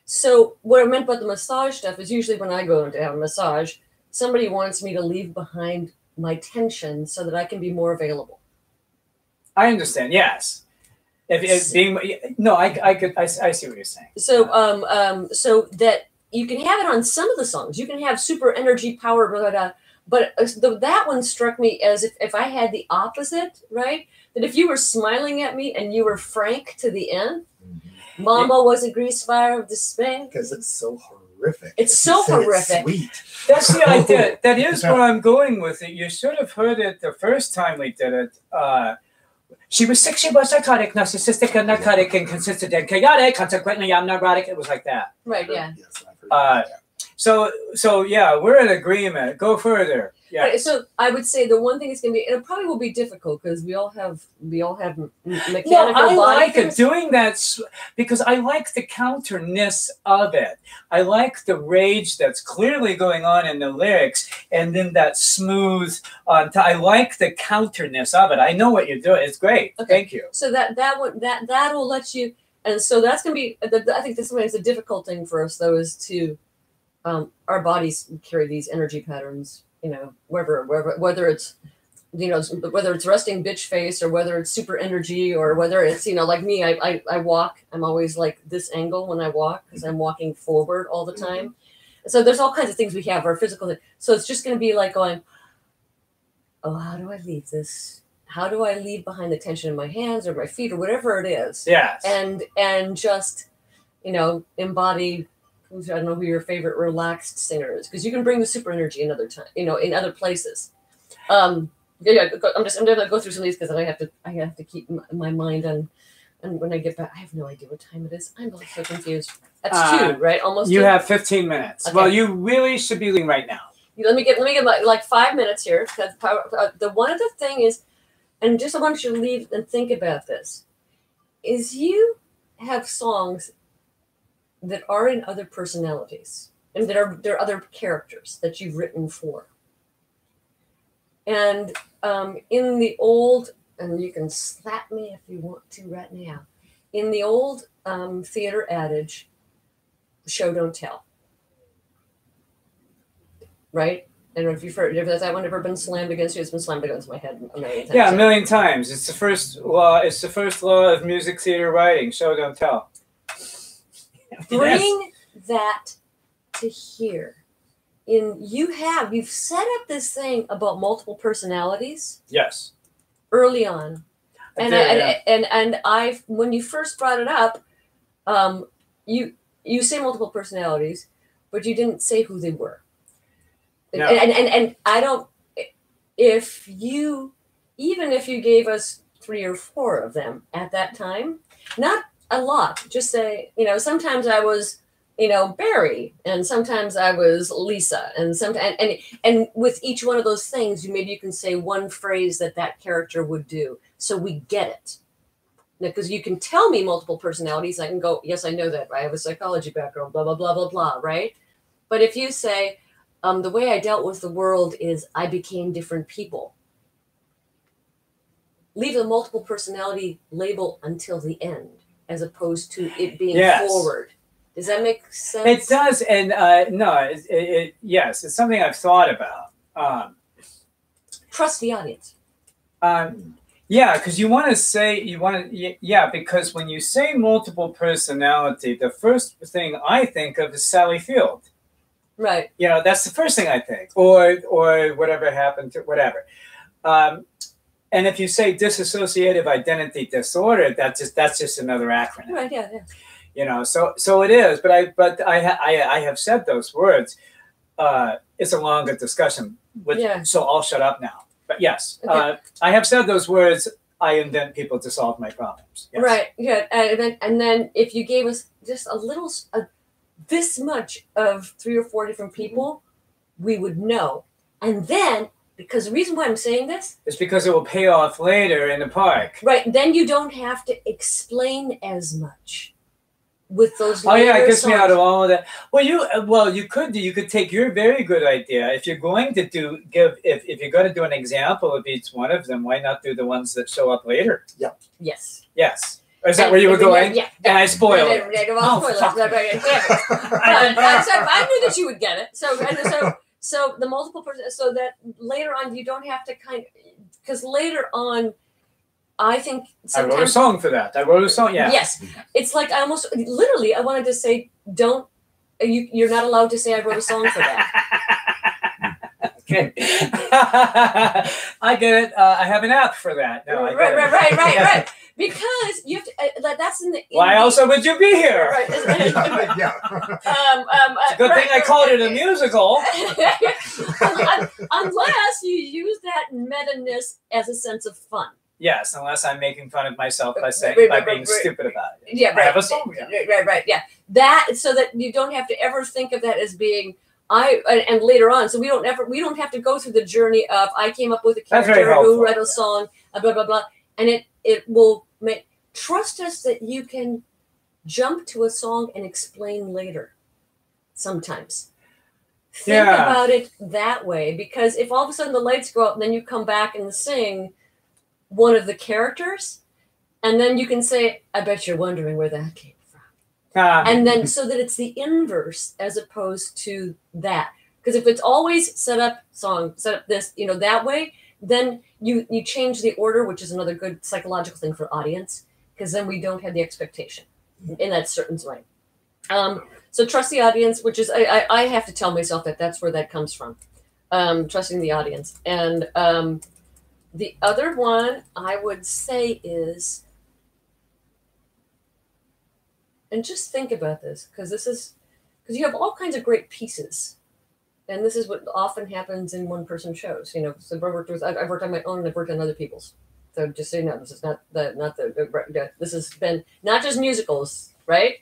So what I meant about the massage stuff is usually when I go to have a massage, somebody wants me to leave behind my tension so that I can be more available. I understand. Yes. I see what you're saying. So, so that you can have it on some of the songs. You can have super energy, power, blah, blah, blah. But that one struck me as if I had the opposite, right? That if you were smiling at me and you were frank to the end, Mama was a grease fire of despair. Because it's so horrific. It's so horrific. Sweet. That's the idea. That is where I'm going with it. You should have heard it the first time we did it. She was sick. She was psychotic, narcissistic, and narcotic, inconsistent, and chaotic. Consequently, I'm neurotic. It was like that. Right. Yeah. Yes, I've heard that. So yeah, we're in agreement. Go further. Yeah. Right, so I would say the one thing is going to be, and it probably will be difficult because we all have mechanical I like things. it doing that because I like the counterness of it. I like the rage that's clearly going on in the lyrics, and then that smooth. I like the counterness of it. I know what you're doing. It's great. Okay. Thank you. So that will let you, and so that's going to be. I think this is a difficult thing for us though, is to our bodies carry these energy patterns. You know, whether it's, you know, whether it's resting bitch face or whether it's super energy or whether it's, you know, like me, I walk, I'm always like this angle when I walk because I'm walking forward all the time. So there's all kinds of things we have, our physical thing. So it's just going to be like going, oh, how do I leave this? How do I leave behind the tension in my hands or my feet or whatever it is? Yes. And just, you know, embody I don't know who your favorite relaxed singer is, because you can bring the super energy another time, in other places. I'm gonna go through some of these because I have to keep my mind on. And when I get back, I have no idea what time it is. I'm so confused. That's 2, right? Almost. You 2? have 15 minutes. Okay. Well, you really should be leaving right now. Let me get like 5 minutes here, because the one other thing is, and just I want you to leave and think about this, is you have songs that are in other personalities and there are other characters that you've written for. And in the old, and you can slap me if you want to right now, in the old theater adage, show don't tell. Right? I don't know if you've heard, has that one ever been slammed against you? It's been slammed against my head a million times. Yeah, a million times. It's the first law. It's the first law of music theater writing. Show don't tell. Bring that to here. You've set up this thing about multiple personalities. Yes. Early on, and I when you first brought it up, you say multiple personalities, but you didn't say who they were. No. And I don't. Even if you gave us 3 or 4 of them at that time, not a lot. Just say, sometimes I was, Barry, and sometimes I was Lisa, and sometimes, and with each one of those things, maybe you can say one phrase that character would do, so we get it. Because you can tell me multiple personalities, I can go, yes, I know that. I have a psychology background, blah blah blah blah blah, right? But if you say, the way I dealt with the world is I became different people. Leave the multiple personality label until the end, as opposed to it being forward. Does that make sense? It does, and no, yes, it's something I've thought about. Trust the audience. Yeah, because because when you say multiple personality, the first thing I think of is Sally Field. Right. That's the first thing I think, or whatever happened to whatever. And if you say dissociative identity disorder, that's just another acronym. Right. Yeah. So it is. But I have said those words. It's a longer discussion. So I'll shut up now. But yes, okay. I have said those words. I invent people to solve my problems. Yes. Right. Yeah. And then if you gave us just a little, this much of 3 or 4 different people, we would know. And then, because the reason why I'm saying this is because it will pay off later in the park. Right. Then you don't have to explain as much with those. Oh yeah, it gets me out of all of that. Well, you could take your very good idea. If you're going to if you're going to do an example of each one of them, why not do the ones that show up later? Yeah. Yes. Yes. Is that where you were going? Yeah. And I spoiled it. I knew that you would get it. So the multiple person, so that later on you don't have to because later on, I think sometimes, I wrote a song for that. I wrote a song. Yeah. Yes, it's like I wanted to say, you're not allowed to say I wrote a song for that. Okay. I get it. I have an app for that. No, right. Because you have to, that's in the. Why else would you be here? Right. Yeah. It's a good thing I called it a musical. Unless you use that meta-ness as a sense of fun. Yes, unless I'm making fun of myself by being stupid about it. Yeah, right. I have a song. Right. Yeah, that so that you don't have to ever think of that as being. And later on, so we don't have to go through the journey of I came up with a character who read a song, blah blah blah, and it will trust us that you can jump to a song and explain later. Sometimes think about it that way, because if all of a sudden the lights go up and then you come back and sing one of the characters, and then you can say, "I bet you're wondering where that came." And then so that it's the inverse as opposed to that. Because if it's always set up this, that way, then you change the order, which is another good psychological thing for audience, because then we don't have the expectation in that certain way. So trust the audience, which is, I have to tell myself that's where that comes from. Trusting the audience. And the other one I would say is, and just think about this, because this is because you have all kinds of great pieces. And this is what often happens in one-person shows. You know, so I've worked on my own and I've worked on other people's. So just so you know, this is not this has been not just musicals, right?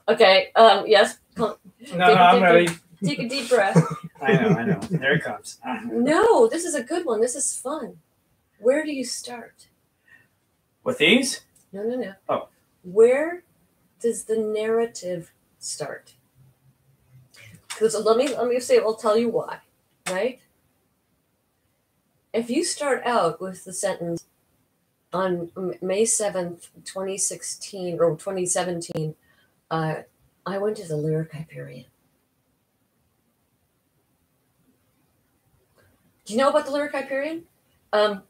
Okay. Yes. I'm ready. Take a deep breath. I know. There it comes. No, this is a good one. This is fun. Where do you start? With these? No. Oh. Where does the narrative start? Because let me say, I'll tell you why, right? If you start out with the sentence on May 7th, 2016 or 2017, I went to the Lyric Hyperion. Do you know about the Lyric Hyperion?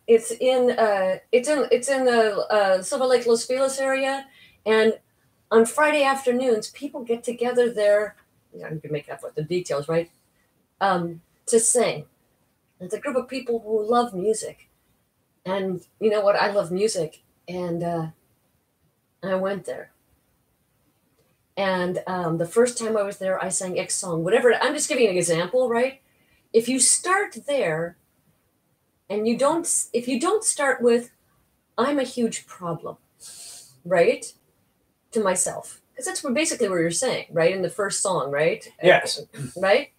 It's in the Silver Lake, Los Feliz area, and on Friday afternoons, people get together there. You can make up what the details, right? To sing. It's a group of people who love music, and you know what? I love music, and I went there. And the first time I was there, I sang X song, whatever. I'm just giving an example, right? If you start there, and if you don't start with, I'm a huge problem, right? To myself. Because that's basically what you're saying, right? In the first song, right? Yes. Right?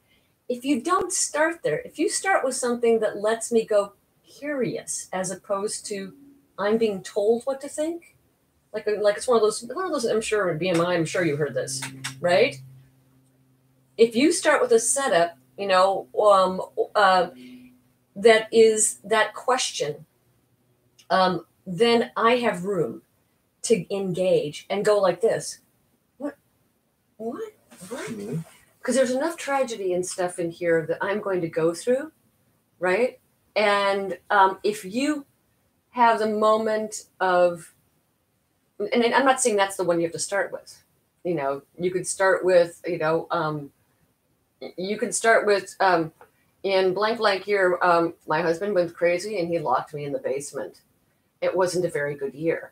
If you don't start there, if you start with something that lets me go curious, as opposed to I'm being told what to think, like it's one of those. I'm sure BMI. I'm sure you heard this, right? If you start with a setup, you know, that is that question, then I have room to engage and go like this. What? Because there's enough tragedy and stuff in here that I'm going to go through, right? And if you have the moment of, and I'm not saying that's the one you have to start with. You know, you could start with, in blank blank year, my husband went crazy and he locked me in the basement. It wasn't a very good year.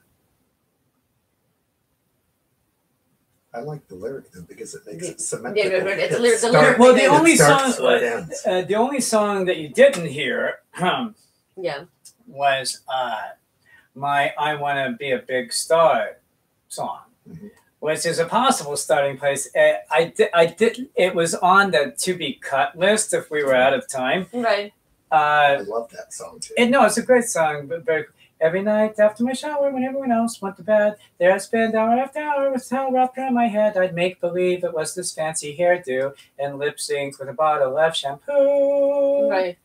I like the lyric though because it makes it symmetrical. Well, the only song that you didn't hear, was my "I Want to Be a Big Star" song, which is a possible starting place. I did. It was on the to be cut list if we were out of time. Right. I love that song too. It's a great song, but very. Every night after my shower, when everyone else went to bed, there I'd spend hour after hour with towel wrapped around my head. I'd make believe it was this fancy hairdo and lip sync with a bottle of shampoo. Right.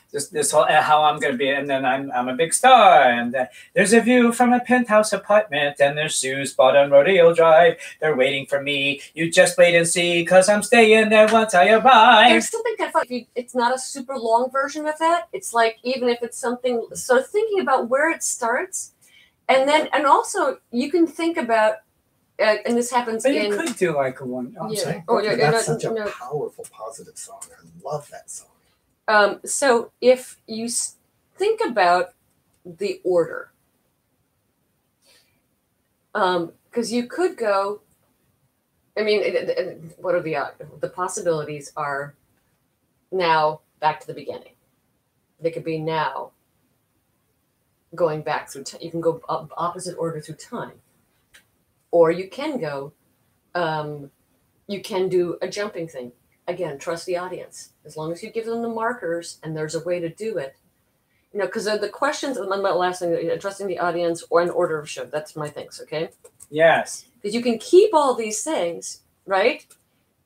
This whole how I'm gonna be, and then I'm a big star, and there's a view from a penthouse apartment, and there's shoes bought on Rodeo Drive. They're waiting for me. You just wait and see, 'cause I'm staying there once I arrive. There's something kind of fun. It's not a super long version of that. It's like even if it's something. So thinking about where it starts, and also you can think about, and this happens. But you could do like a one. I'm saying, that's such a powerful, positive song. I love that song. So if you think about the order, because you could go, I mean, what are the possibilities are now back to the beginning. They could be now going back through time. You can go opposite order through time. Or you can go, you can do a jumping thing. Again, trust the audience. As long as you give them the markers and there's a way to do it. You know, because the questions, my last thing, trusting the audience or an order of show. That's my things, okay? Yes. Because you can keep all these things, right?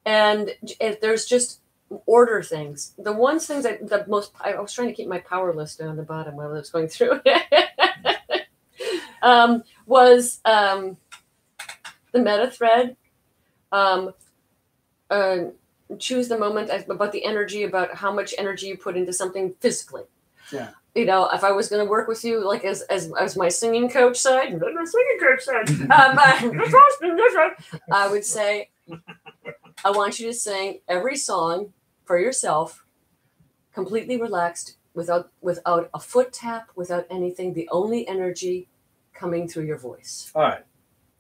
And if there's just order things. The ones things I was trying to keep my power list down the bottom while I was going through was the meta thread. Choose the moment about the energy, about how much energy you put into something physically. Yeah. You know, if I was going to work with you, like as my singing coach side, I would say, I want you to sing every song for yourself, completely relaxed, without a foot tap, without anything. The only energy coming through your voice. All right,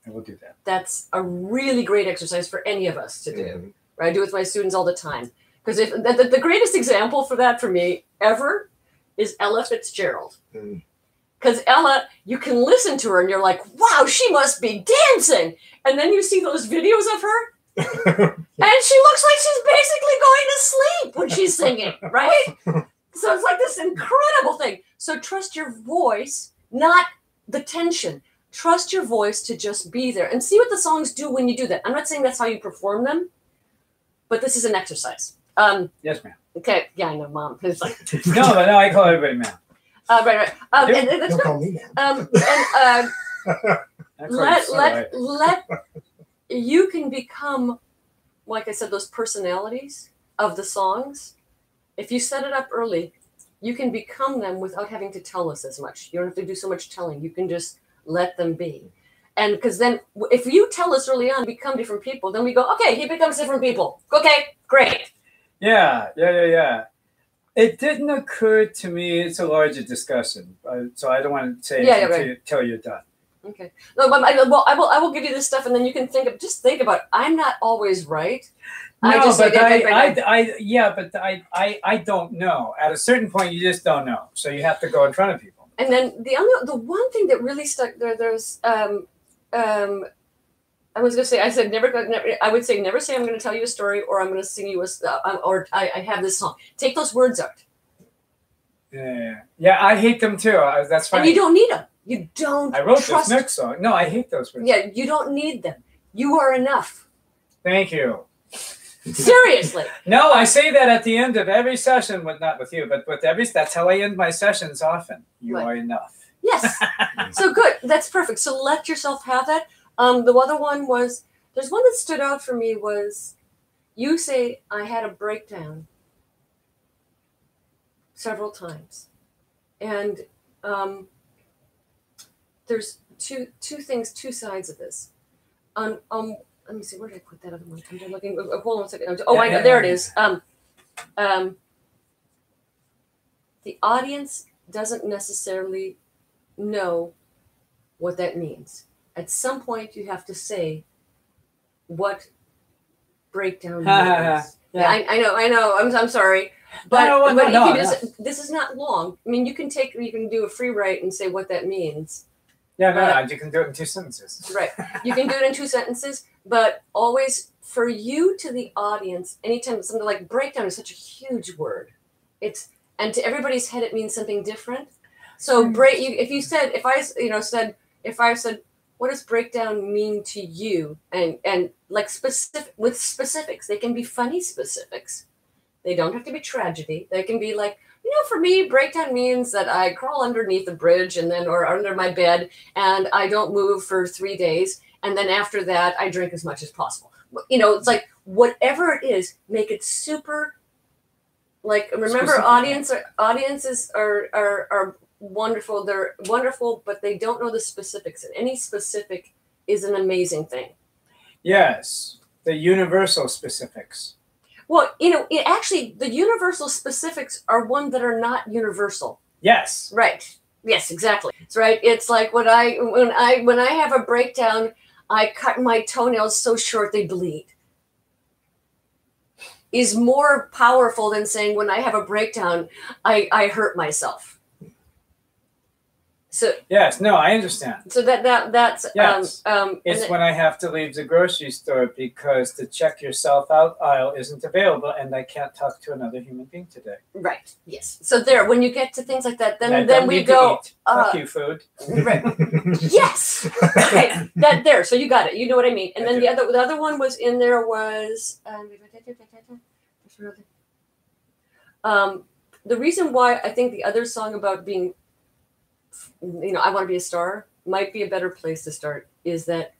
I will do that. That's a really great exercise for any of us to do. Right? I do it with my students all the time. Because if the greatest example for that for me ever is Ella Fitzgerald. Because Ella, you can listen to her and you're like, wow, she must be dancing. And then you see those videos of her, and she looks like she's basically going to sleep when she's singing, right? So it's like this incredible thing. So trust your voice, not the tension. Trust your voice to just be there and see what the songs do when you do that. I'm not saying that's how you perform them, but this is an exercise. Yes, ma'am. Okay. Yeah, I know, Mom. It's like, No, I call everybody ma'am. right. And that's Don't good. call me ma'am. Let you can become, like I said, those personalities of the songs. If you set it up early, you can become them without having to tell us as much. You don't have to do so much telling. You can just let them be. And because then if you tell us early on, become different people, then we go, okay, he becomes different people. Okay, great. Yeah. It didn't occur to me. It's a larger discussion, so I don't want to say anything till you're done. Okay. No, but I will give you this stuff, and then you can think about it. I'm not always right. No, I don't know. At a certain point, you just don't know. So you have to go in front of people. And then the one thing that really stuck there's I was gonna say I would say never say I'm gonna tell you a story or I'm gonna sing you or I have this song. Take those words out. Yeah, I hate them too. That's fine. And you don't need them. You don't. I wrote this next song. No, I hate those words. Yeah, you don't need them. You are enough. Thank you. Seriously. No, I say that at the end of every session, not with you, but with that's how I end my sessions often. You are enough. Yes. So good. That's perfect. So let yourself have that. The other one was, there's one that stood out for me was, you say, I had a breakdown several times. And there's two things, two sides of this. Let me see, where did I put that other one? I'm just looking. Hold on a second. Oh, I know. There it is. The audience doesn't necessarily know what that means. At some point, you have to say what breakdown means. Yeah. I know. I'm sorry, but this is not long. I mean, you can do a free write and say what that means. Yeah, you can do it in 2 sentences. Right. You can do it in 2 sentences, but always for you to the audience, anytime something like breakdown is such a huge word. And to everybody's head, it means something different. So if I said, what does breakdown mean to you? And like with specifics, they can be funny specifics. They don't have to be tragedy. They can be like, for me, breakdown means that I crawl underneath the bridge or under my bed and I don't move for 3 days. And then after that, I drink as much as possible. It's like whatever it is, make it super. Like, remember, audiences are wonderful. They're wonderful, but they don't know the specifics. And any specific is an amazing thing. Yes, the universal specifics. Well, actually, the universal specifics are one that are not universal. Yes. Right. Yes, exactly. That's right. It's like when I have a breakdown, I cut my toenails so short they bleed. Is more powerful than saying when I have a breakdown, I hurt myself. So yes, no, I understand. So that's yes. It's when I have to leave the grocery store because the check yourself out aisle isn't available and I can't talk to another human being today. Right. Yes. So when you get to things like that, then we go. Fuck you, food. Right. Yes. Okay. There. So you got it. You know what I mean. And then the other one was in there was. The reason why I think the other song about being, I want to be a star might be a better place to start is that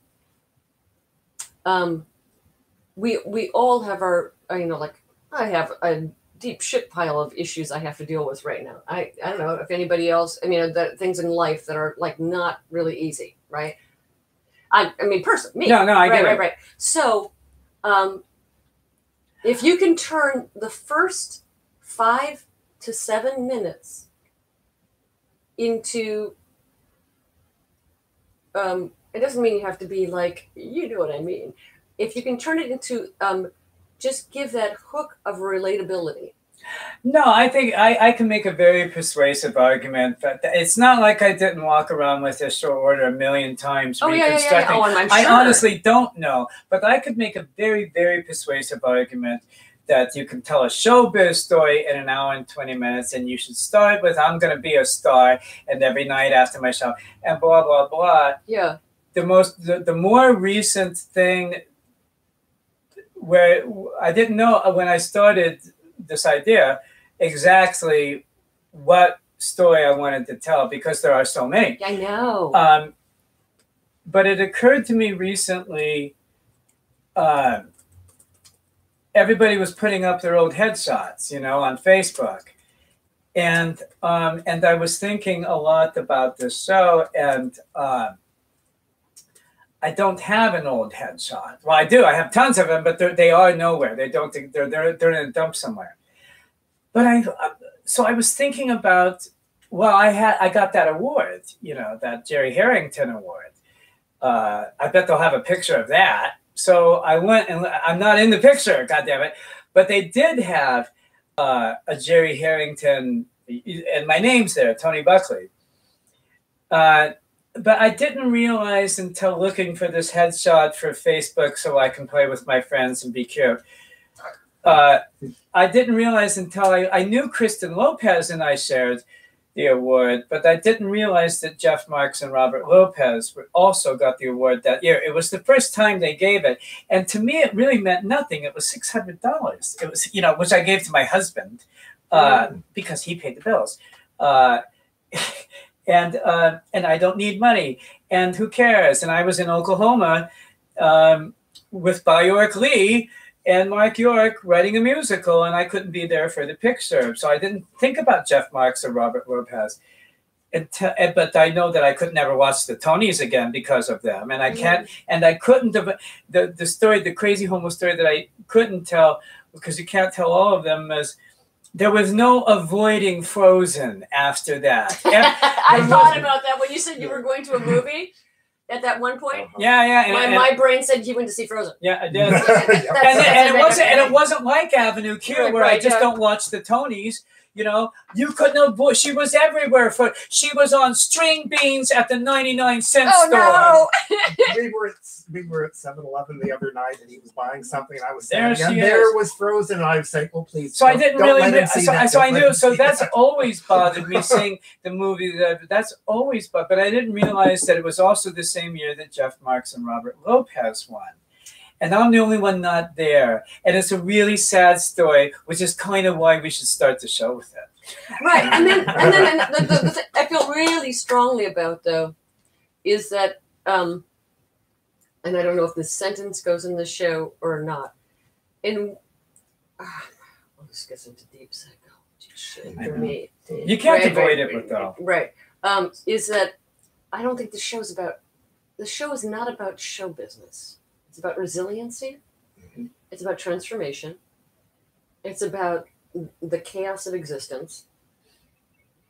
we all have our, I have a deep shit pile of issues I have to deal with right now. I don't know if anybody else, the things in life that are like not really easy, right? Me. No, I get it. Right. So, if you can turn the first 5 to 7 minutes into, it doesn't mean you have to be like, you know what I mean. If you can turn it into just give that hook of relatability. No, I think I can make a very persuasive argument that it's not like I didn't walk around with this short order a million times reconstructing. Oh, and I'm I sure. honestly don't know, but I could make a very, very persuasive argument that you can tell a showbiz story in an hour and 20 minutes, and you should start with "I'm going to be a star," and every night after my show, and blah blah blah. Yeah. The more recent thing where I didn't know when I started this idea exactly what story I wanted to tell because there are so many. I know. But it occurred to me recently, everybody was putting up their old headshots, you know, on Facebook. And I was thinking a lot about this show, and I don't have an old headshot. Well, I do. I have tons of them, but they are nowhere. They don't. They're in a dump somewhere. But so I was thinking about. Well, I got that award. You know, that Jerry Harrington award. I bet they'll have a picture of that. So I went, and I'm not in the picture. God damn it! But they did have a Jerry Harrington, and my name's there, Tony Buckley. But I didn't realize until looking for this headshot for Facebook so I can play with my friends and be cute. I didn't realize until I knew Kristen Lopez and I shared the award, but I didn't realize that Jeff Marks and Robert Lopez also got the award that year. It was the first time they gave it. And to me, it really meant nothing. It was $600. It was, you know, which I gave to my husband because he paid the bills. And I don't need money, and who cares? And I was in Oklahoma with Bjork Lee and Mark York writing a musical, and I couldn't be there for the picture, so I didn't think about Jeff Marks or Robert Lopez. But I know that I could never watch the Tonys again because of them, and I can't, and I couldn't have the story, the crazy homo story that I couldn't tell because you can't tell all of them is. There was no avoiding Frozen after that. I thought about that when you said you were going to a movie at that one point. Yeah. My brain said you went to see Frozen. Yeah, I did. and it wasn't like Avenue Q where I just don't watch the Tonys. You know, you couldn't have. She was everywhere. She was on string beans at the 99-cent store. No. we were at 7-Eleven the other night, and he was buying something, and I was saying, there was Frozen, and I was saying, "Oh, please." So I didn't really. So I knew. So that's always bothered me seeing the movie. That's always bothered. But I didn't realize that it was also the same year that Jeff Marks and Robert Lopez won. And I'm the only one not there. And it's a really sad story, which is kind of why we should start the show with it. Right. And then the thing I feel really strongly about, though, is that, and I don't know if this sentence goes in the show or not. This gets into deep psychology shit for me. You can't avoid it, though. Right. Is that I don't think the show is not about show business. It's about resiliency. Mm-hmm. It's about transformation. It's about the chaos of existence.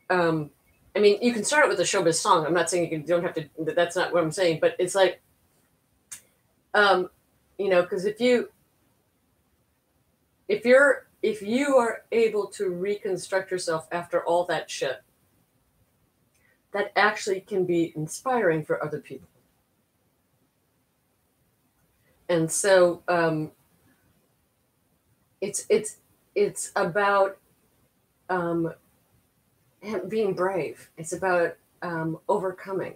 I mean, you can start it with a showbiz song. I'm not saying you don't have to. That's not what I'm saying. But it's like, you know, because if you are able to reconstruct yourself after all that shit, that actually can be inspiring for other people. And so it's about being brave. It's about overcoming.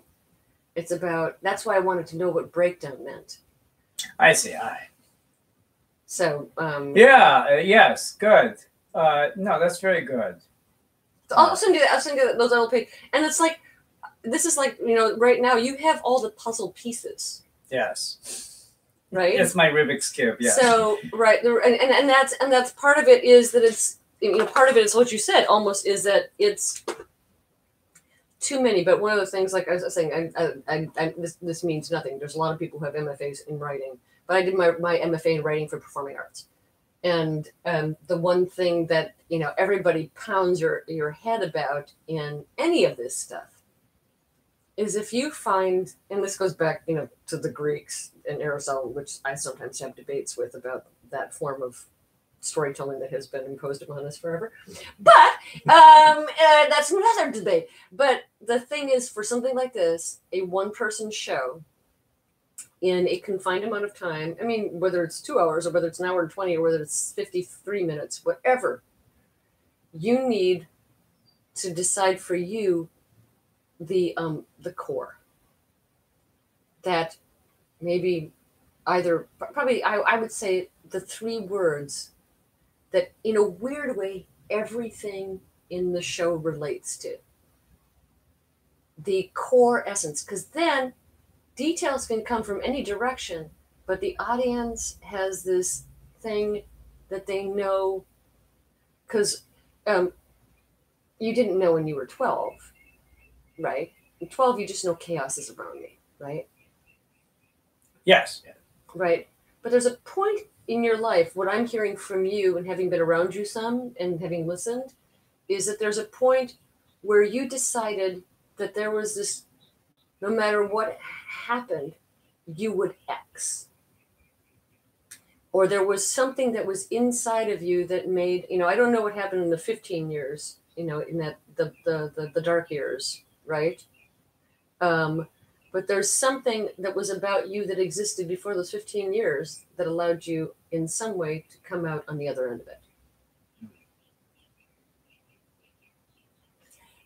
It's about, that's why I wanted to know what breakdown meant. I see. So yes, good. No, that's very good. So I'll send you those little pages, and it's like, this is like, you know, right now you have all the puzzle pieces. Yes. Right. It's my Rubik's Cube. Yeah. So right, and that's part of it is that it's, you know, part of it is what you said almost is that it's too many. But one of the things, like I was saying, this means nothing. There's a lot of people who have MFAs in writing, but I did my MFA in writing for performing arts. And the one thing that, you know, everybody pounds your head about in any of this stuff is if you find, and this goes back, you know, to the Greeks and Aristotle, which I sometimes have debates with about that form of storytelling that has been imposed upon us forever. But that's another debate. But the thing is, for something like this, a one-person show in a confined amount of time, I mean, whether it's 2 hours or whether it's an hour and 20 or whether it's 53 minutes, whatever, you need to decide for you the core. That maybe either, probably I would say the 3 words that in a weird way everything in the show relates to. The core essence, because then details can come from any direction, but the audience has this thing that they know, because you didn't know when you were 12, right? At 12, you just know chaos is around me, right? Yes. Right. But there's a point in your life, what I'm hearing from you and having been around you some and having listened, is that there's a point where you decided that there was this, no matter what happened, you would X. Or there was something that was inside of you that made, I don't know what happened in the 15 years, in that the dark years, right? But there's something that was about you that existed before those 15 years that allowed you in some way to come out on the other end of it.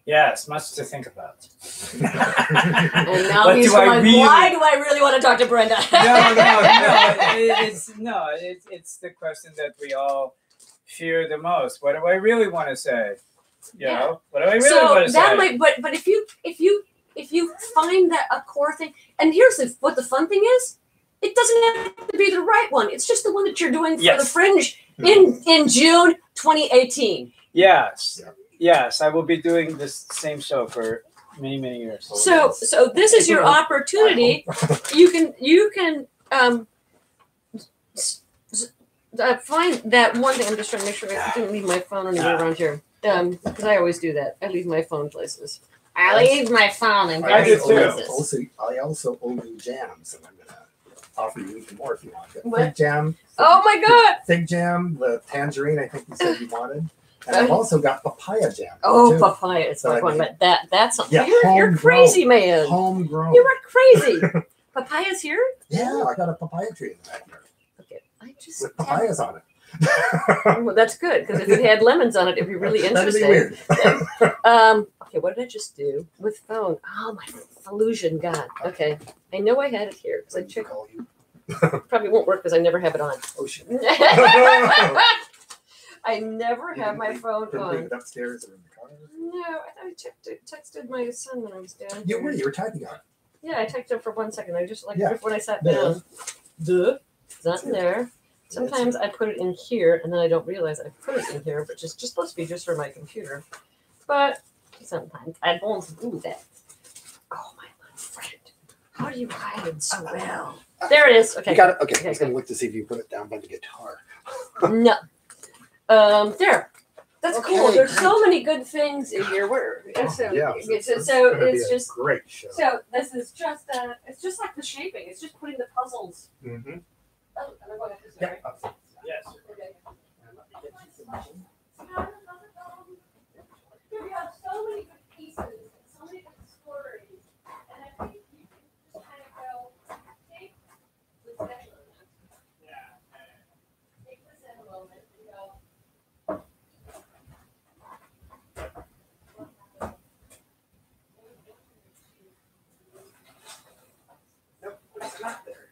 Yes, much to think about. And now he's going, why do I really want to talk to Brenda? It's the question that we all fear the most. What do I really want to say? You know, what do I really want to say? But if you find that a core thing, and here's what the fun thing is, it doesn't have to be the right one. It's just the one that you're doing for the Fringe in June 2018. Yes. Yes, I will be doing this same show for many, many years. So this is your opportunity. You can find that one thing. I'm just trying to make sure I didn't leave my phone anywhere around here. Because I always do that. I leave my phone places. I leave my phone in various places. I also owe you jams, and I'm going to offer you even more if you want. What? Fig jam. Oh my God! Fig jam, the tangerine I think you said you wanted. And I've also got papaya jam. Oh, too. papaya! It's like one, but that's something. Yeah, You're crazy, man. Homegrown. You are crazy. Papaya's here? Yeah, I got a papaya tree in the backyard. Okay, I just with papayas on it. Well, that's good, because if it had lemons on it, it'd be really interesting. That'd be weird. Okay, what did I just do with phone? Oh, my illusion, God. Okay, I know I had it here because I checked. Probably won't work because I never have it on. Oh shit. I never have my phone on. Leave it upstairs or in the car? No, I texted my son when I was down. You were typing on it. Yeah, I typed it for 1 second. I just Yeah. when I sat down. It's not in there. Sometimes I put it in here and then I don't realize I put it in here, but just supposed to be just for my computer. But sometimes I won't do that. Oh, my little friend. How do you hide it so well? There it is. Okay. You got it? Okay. I was going to look to see if you put it down by the guitar. No. There. That's cool. There's so many good things in here. So it's just great show. So this is just it's just like the shaping. It's just putting the puzzles. Mm-hmm. Oh, am I going up this way? Yes. Okay. We have so many good pieces, so many good stories, and I think you can just kind of go take this in a moment and go. Nope, it's not there.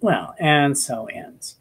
Well, and so ends